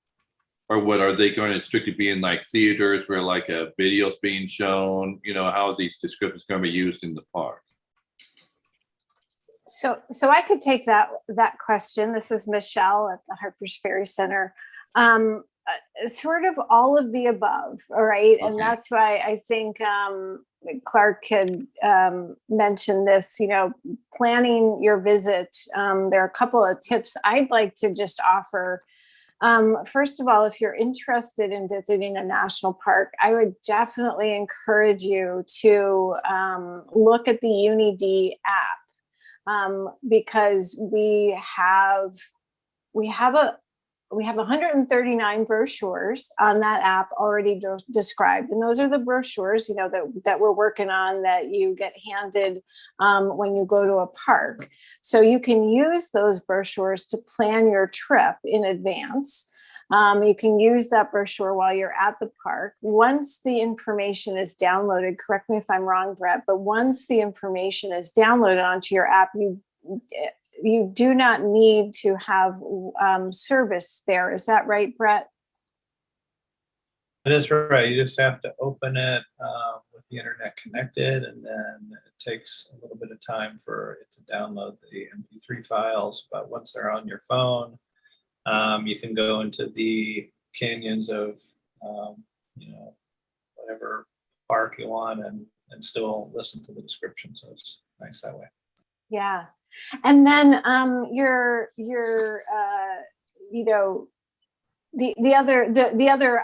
what are they going to strictly be in like theaters where like a video is being shown? How is these descriptions going to be used in the park? So I could take that question. This is Michelle at the Harpers Ferry Center. sort of all of the above, all right? And Okay. that's why I think Clark had mentioned this, planning your visit. There are a couple of tips I'd like to just offer. First of all, if you're interested in visiting a national park, I would definitely encourage you to look at the UniD app, because we have 139 brochures on that app already described. And those are the brochures, that we're working on that you get handed when you go to a park. So you can use those brochures to plan your trip in advance. You can use that brochure while you're at the park. Once the information is downloaded, correct me if I'm wrong, Brett, but once the information is downloaded onto your app, you do not need to have service there. Is that right, Brett? That is right. You just have to open it with the internet connected, and then it takes a little bit of time for it to download the MP3 files. But once they're on your phone, you can go into the canyons of, whatever park you want and still listen to the description. So it's nice that way. Yeah. And then the other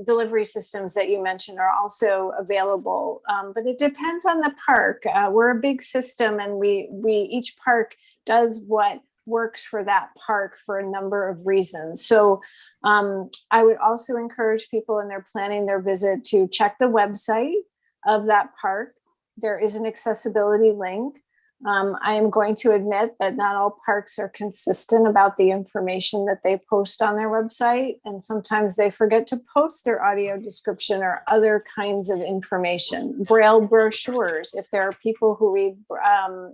delivery systems that you mentioned are also available, but it depends on the park. We're a big system, and we each park does what works for that park for a number of reasons. So I would also encourage people, when they're planning their visit, to check the website of that park. There is an accessibility link. I am going to admit that not all parks are consistent about the information that they post on their website, and sometimes they forget to post their audio description or other kinds of information. Braille brochures, if there are people who read,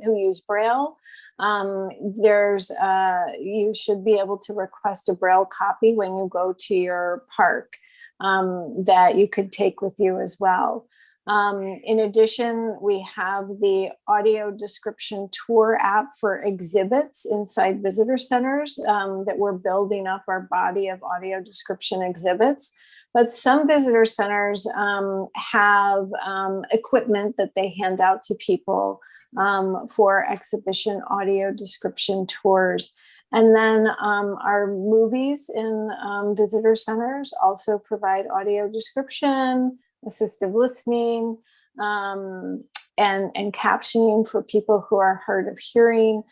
who use Braille, you should be able to request a Braille copy when you go to your park, that you could take with you as well. In addition, we have the audio description tour app for exhibits inside visitor centers, that we're building up our body of audio description exhibits. But some visitor centers have equipment that they hand out to people for exhibition audio description tours. And then our movies in visitor centers also provide audio description, assistive listening, and captioning for people who are hard of hearing.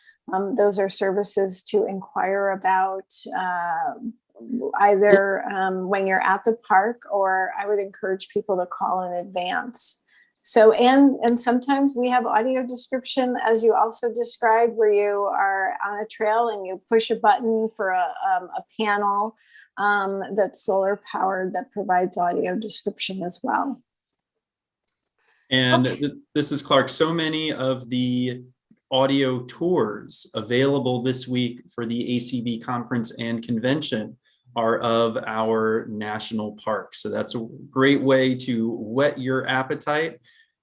Those are services to inquire about either when you're at the park, or I would encourage people to call in advance. So, and sometimes we have audio description, as you also described, where you are on a trail and you push a button for a panel that's solar powered that provides audio description as well. And this is Clark. So many of the audio tours available this week for the ACB conference and convention are of our national parks. So that's a great way to whet your appetite.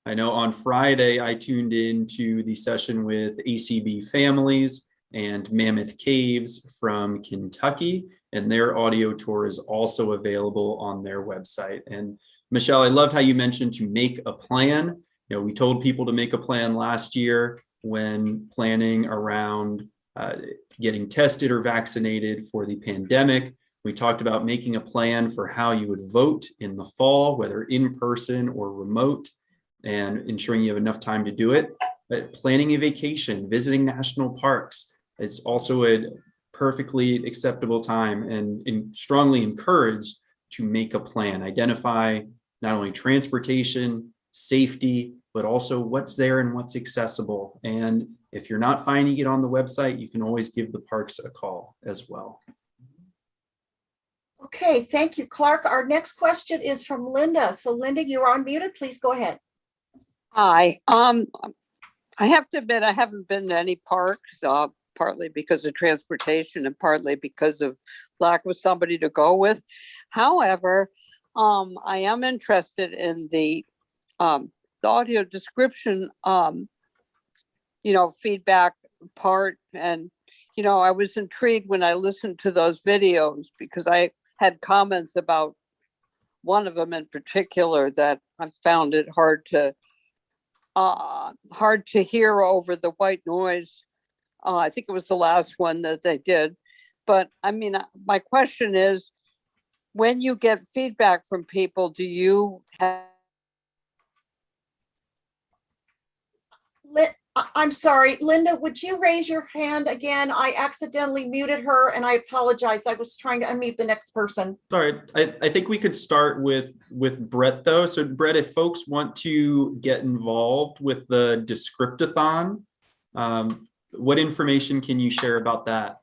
I know on Friday, I tuned into the session with ACB Families and Mammoth Caves from Kentucky, and their audio tour is also available on their website. And Michelle, I loved how you mentioned to make a plan. We told people to make a plan last year when planning around getting tested or vaccinated for the pandemic. We talked about making a plan for how you would vote in the fall, whether in person or remote, and ensuring you have enough time to do it. But planning a vacation, visiting national parks, it's also a perfectly acceptable time and strongly encouraged to make a plan. Identify not only transportation, safety, but also what's there and what's accessible. And if you're not finding it on the website, you can always give the parks a call as well. Okay, thank you, Clark. Our next question is from Linda. So Linda, you're unmuted. Please go ahead. Hi. I have to admit I haven't been to any parks, partly because of transportation and partly because of lack of somebody to go with. However, I am interested in the audio description, feedback part. And, I was intrigued when I listened to those videos because I had comments about one of them in particular that I found it hard to hear over the white noise. I think it was the last one that they did. But I mean, my question is, when you get feedback from people, do you have... I'm sorry, Linda, would you raise your hand again? I accidentally muted her and I apologize. I was trying to unmute the next person. Sorry, I think we could start with Brett though. So Brett, if folks want to get involved with the Descriptathon, what information can you share about that?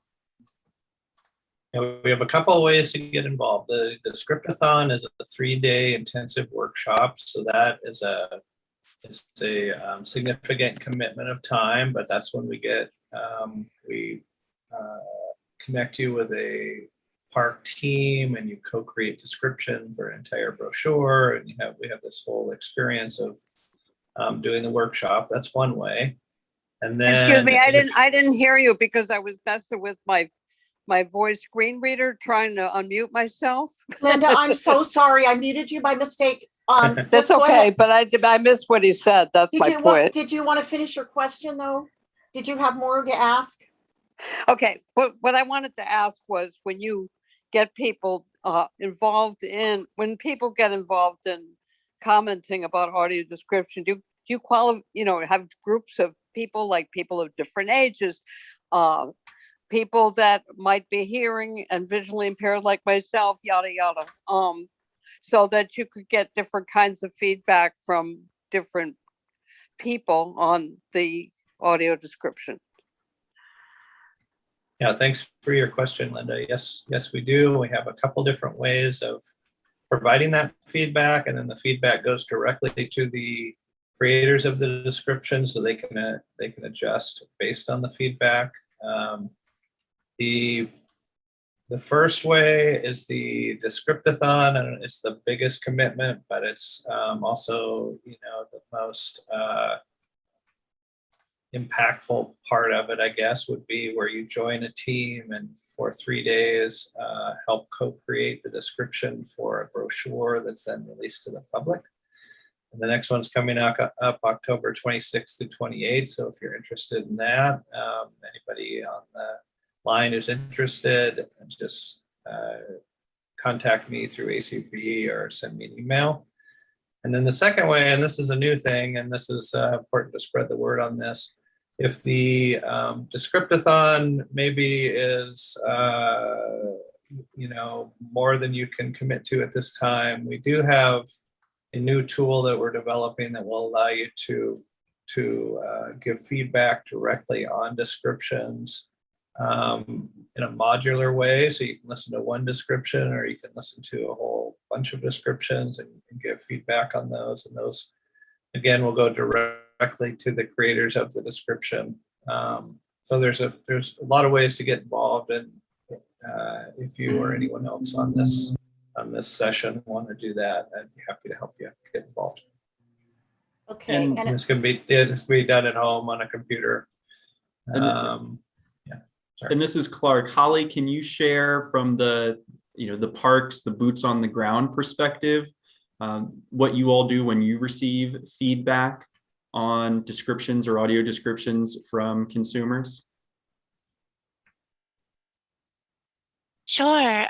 We have a couple of ways to get involved. The Descriptathon is a 3-day intensive workshop. So that is a significant commitment of time, but that's when we connect you with a park team and you co-create description for an entire brochure, and we have this whole experience of doing the workshop. That's one way. And then, excuse me, I didn't hear you because I was messing with my voice screen reader trying to unmute myself. Linda, I'm so sorry. I muted you by mistake. That's okay, but I missed what he said. That's my point. Did you want to finish your question though? Did you have more to ask? Okay, but what I wanted to ask was, when you get people involved in commenting about audio description, do you have groups of people, like people of different ages, people that might be hearing and visually impaired like myself, yada yada, so that you could get different kinds of feedback from different people on the audio description? Yeah, thanks for your question, Linda. Yes, we do. We have a couple different ways of providing that feedback, and then the feedback goes directly to the creators of the description, so they can adjust based on the feedback. The first way is the Descriptathon, and it's the biggest commitment, but it's also the most impactful part of it, I guess, would be where you join a team and for 3 days help co-create the description for a brochure that's then released to the public. And the next one's coming up October 26th through 28th. So if you're interested in that, anybody on the line who's interested, just contact me through ACB or send me an email. And then the second way, and this is a new thing, and this is important to spread the word on this, if the Descriptathon maybe is more than you can commit to at this time, we do have a new tool that we're developing that will allow you to give feedback directly on descriptions in a modular way. So you can listen to one description, or you can listen to a whole bunch of descriptions and give feedback on those. And those, again, will go directly to the creators of the description. So there's a lot of ways to get involved, and if you or anyone else on this session want to do that, I'd be happy to help you get involved. Okay, and it's going to be done at home on a computer. And this is Clark. Holly, can you share from the parks, the boots on the ground perspective, what you all do when you receive feedback on descriptions or audio descriptions from consumers? Sure.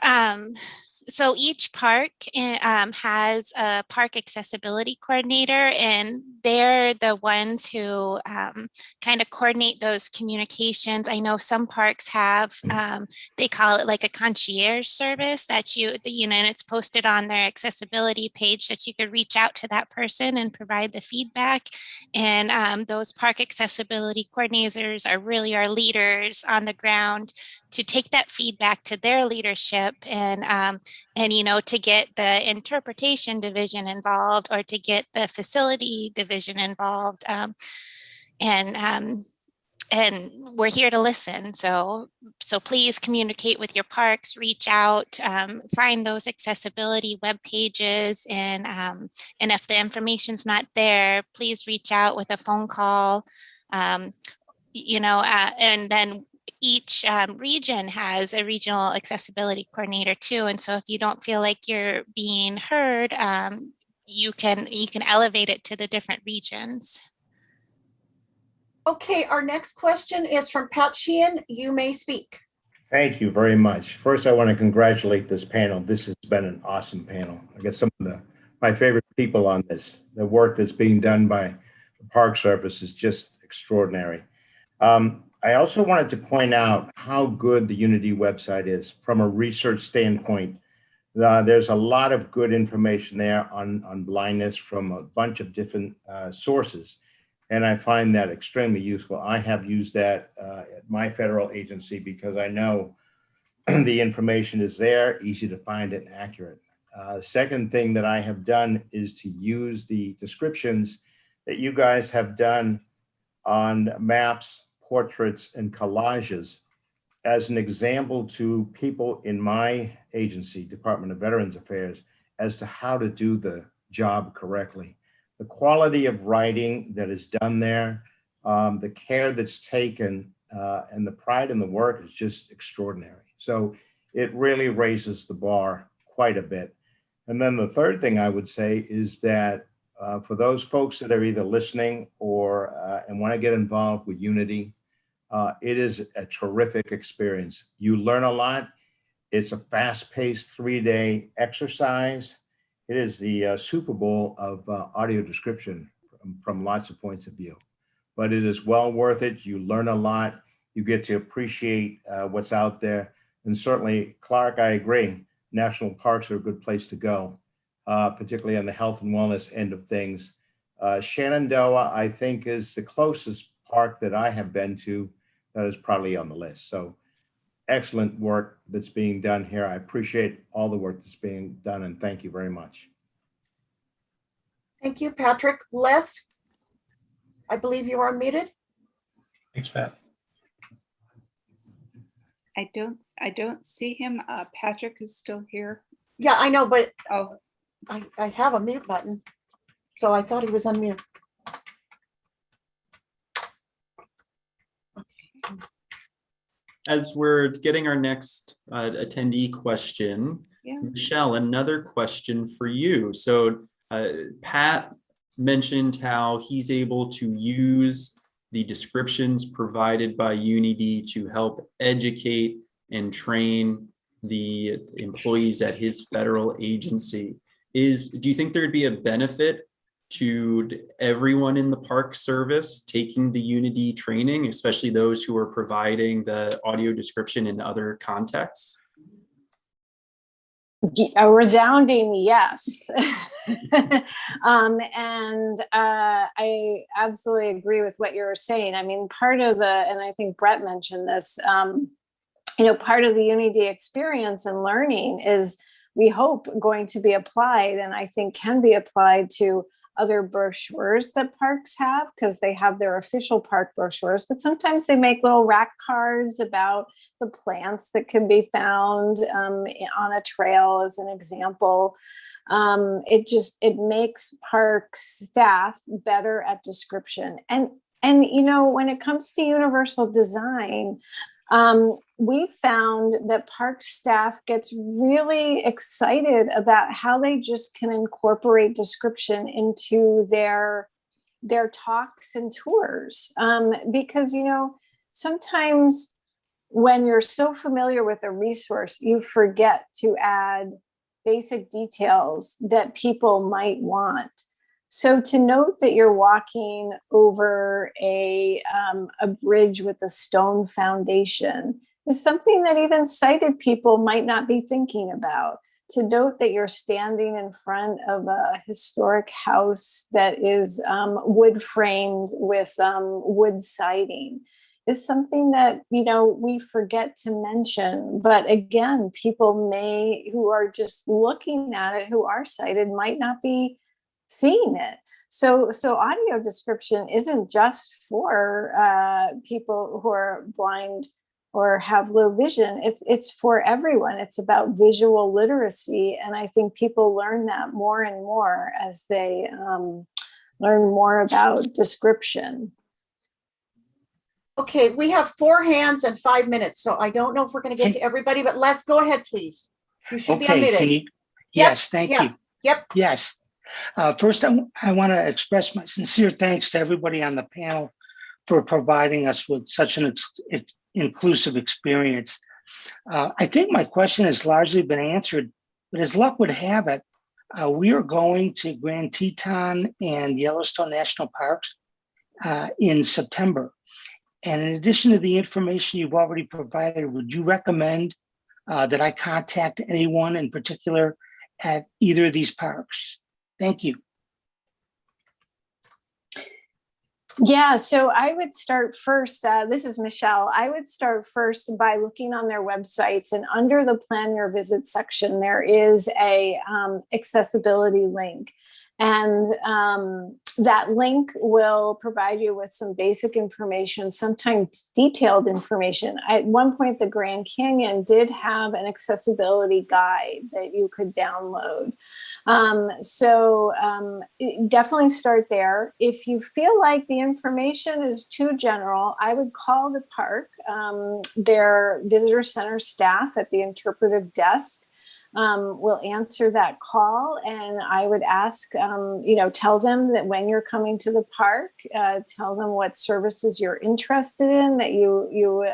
So each park has a park accessibility coordinator, and they're the ones who kind of coordinate those communications. I know some parks have, they call it like a concierge service that and it's posted on their accessibility page that you could reach out to that person and provide the feedback. And those park accessibility coordinators are really our leaders on the ground to take that feedback to their leadership and to get the interpretation division involved, or to get the facility division involved. And we're here to listen. So please communicate with your parks, reach out, find those accessibility web pages, and if the information's not there, please reach out with a phone call, and then each region has a regional accessibility coordinator too. And so if you don't feel like you're being heard, you can elevate it to the different regions. Okay, our next question is from Pat Sheehan. You may speak. Thank you very much. First, I want to congratulate this panel. This has been an awesome panel. I got some of my favorite people on this. The work that's being done by the Park Service is just extraordinary. I also wanted to point out how good the UniD website is from a research standpoint. There's a lot of good information there on blindness from a bunch of different sources. And I find that extremely useful. I have used that at my federal agency because I know the information is there, easy to find and accurate. Second thing that I have done is to use the descriptions that you guys have done on maps, portraits, and collages as an example to people in my agency, Department of Veterans Affairs, as to how to do the job correctly. The quality of writing that is done there, the care that's taken, and the pride in the work is just extraordinary. So it really raises the bar quite a bit. And then the third thing I would say is that for those folks that are either listening or and want to get involved with UniD, it is a terrific experience. You learn a lot. It's a fast-paced 3-day exercise. It is the Super Bowl of audio description from lots of points of view, but it is well worth it. You learn a lot. You get to appreciate what's out there. And certainly, Clark, I agree, national parks are a good place to go, particularly on the health and wellness end of things. Shenandoah, I think, is the closest park that I have been to that is probably on the list. So excellent work that's being done here. I appreciate all the work that's being done, and thank you very much. Thank you, Patrick. Les, I believe you are unmuted. Thanks, Pat. I don't see him. Patrick is still here. Yeah, I know, but Oh, I have a mute button, so I thought he was unmuted. As we're getting our next attendee question, yeah. Michelle, another question for you. So Pat mentioned how he's able to use the descriptions provided by UniD to help educate and train the employees at his federal agency. Do you think there'd be a benefit to everyone in the Park Service taking the UniD training, especially those who are providing the audio description in other contexts? A resounding yes. I absolutely agree with what you were saying. I mean, part of and I think Brett mentioned this, part of the UniD experience and learning is, we hope, going to be applied, and I think can be applied to other brochures that parks have, because they have their official park brochures, but sometimes they make little rack cards about the plants that can be found on a trail, as an example. It makes park staff better at description. And when it comes to universal design, we found that park staff gets really excited about how they just can incorporate description into their talks and tours. Because, sometimes when you're so familiar with a resource, you forget to add basic details that people might want. So to note that you're walking over a bridge with a stone foundation is something that even sighted people might not be thinking about. To note that you're standing in front of a historic house that is wood framed with wood siding is something that, we forget to mention. But again, people who are just looking at it, who are sighted, might not be seeing it. So audio description isn't just for people who are blind or have low vision. It's for everyone. It's about visual literacy. And I think people learn that more and more as they learn more about description. Okay, we have 4 hands and 5 minutes, so I don't know if we're going to get to everybody, but Les, go ahead, please. You should be Okay, can unmuted. you? Yes, thank you. Yep. Yes. First, I want to express my sincere thanks to everybody on the panel for providing us with such an inclusive experience. I think my question has largely been answered, but as luck would have it, we are going to Grand Teton and Yellowstone National Parks in September. And in addition to the information you've already provided, would you recommend that I contact anyone in particular at either of these parks? Thank you. Yeah, so I would start first. This is Michelle. I would start first by looking on their websites, and under the Plan Your Visit section, there is a accessibility link. And that link will provide you with some basic information, sometimes detailed information. At one point, the Grand Canyon did have an accessibility guide that you could download. Definitely start there. If you feel like the information is too general, I would call the park, their visitor center staff at the interpretive desk. Will answer that call, and I would ask, tell them that when you're coming to the park, tell them what services you're interested in, that you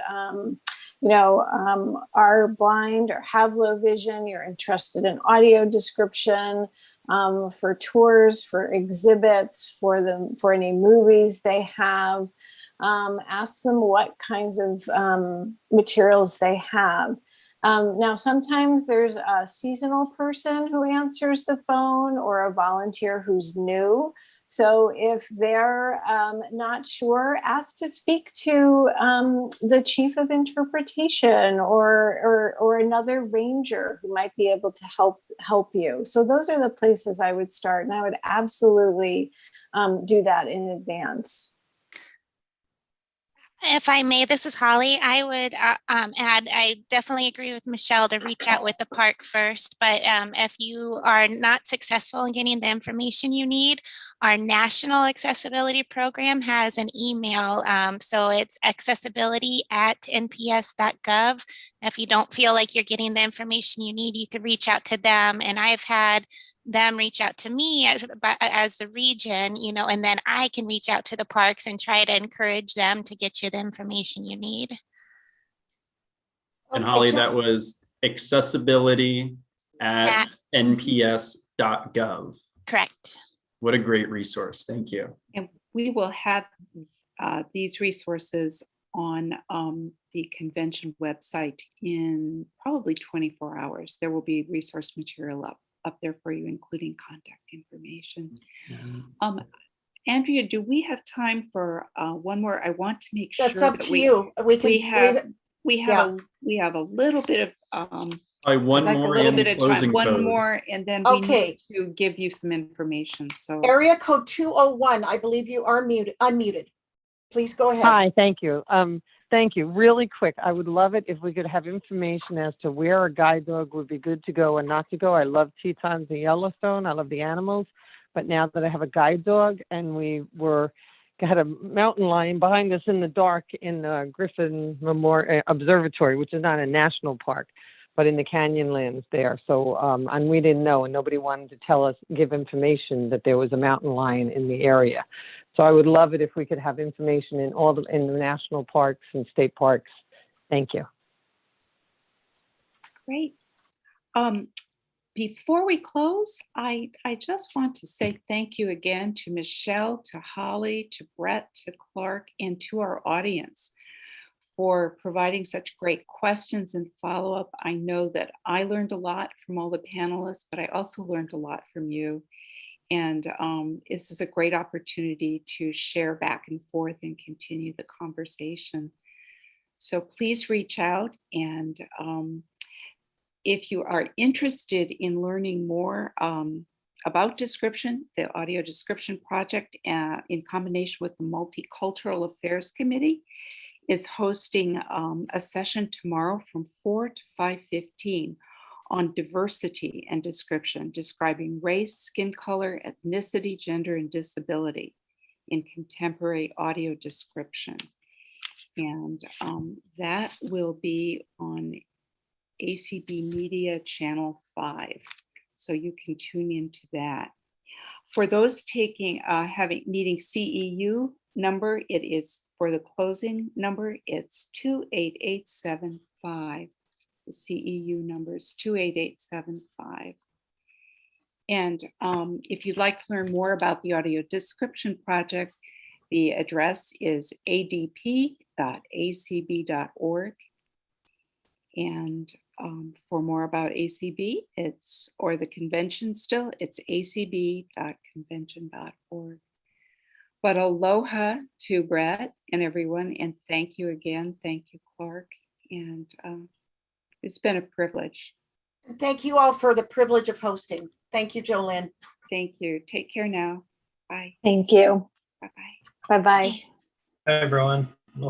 are blind or have low vision, you're interested in audio description, for tours, for exhibits, for any movies they have. Ask them what kinds of materials they have. Now, sometimes there's a seasonal person who answers the phone or a volunteer who's new. So if they're not sure, ask to speak to the chief of interpretation or another ranger who might be able to help you. So those are the places I would start, and I would absolutely do that in advance. If I may, this is Holly. I would add, I definitely agree with Michelle to reach out with the park first, but if you are not successful in getting the information you need, our national accessibility program has an email. So it's accessibility@nps.gov. If you don't feel like you're getting the information you need, you could reach out to them. And I've had them reach out to me as the region, and then I can reach out to the parks and try to encourage them to get you the information you need. And Holly, that was accessibility@nps.gov. Correct. What a great resource. Thank you. And we will have these resources on the convention website in probably 24 hours. There will be resource material up there for you, including contact information. Andrea, do we have time for one more? I want to make sure that's up to you. We have a little bit of one more a little bit of time. One code. more, and then we need to give you some information. So area code 201, I believe you are unmuted. Please go ahead. Hi, thank you. Thank you. Really quick, I would love it if we could have information as to where a guide dog would be good to go and not to go. I love Tetons and Yellowstone. I love the animals. But now that I have a guide dog and we had a mountain lion behind us in the dark in Griffin Memorial Observatory, which is not a national park, but in the Canyonlands there. So, and we didn't know, and nobody wanted to give information that there was a mountain lion in the area. So I would love it if we could have information in the national parks and state parks. Thank you. Great. Before we close, I just want to say thank you again to Michelle, to Holly, to Brett, to Clark, and to our audience for providing such great questions and follow-up. I know that I learned a lot from all the panelists, but I also learned a lot from you. And this is a great opportunity to share back and forth and continue the conversation. So please reach out, and if you are interested in learning more about Description, the Audio Description Project, in combination with the Multicultural Affairs Committee, is hosting a session tomorrow from 4 to 5:15 on diversity and description, describing race, skin color, ethnicity, gender, and disability in contemporary audio description. And that will be on ACB Media Channel 5. So you can tune into that. For those taking, needing CEU number, it is for the closing number, it's 28875. The CEU number is 28875. And if you'd like to learn more about the audio description project, the address is adp.acb.org. And for more about ACB, or the convention still, it's acb.convention.org. But aloha to Brett and everyone, and thank you again. Thank you, Clark. And it's been a privilege. And thank you all for the privilege of hosting. Thank you, Jolynn. Thank you. Take care now. Bye. Thank you. Bye-bye. Bye-bye. Hi, everyone.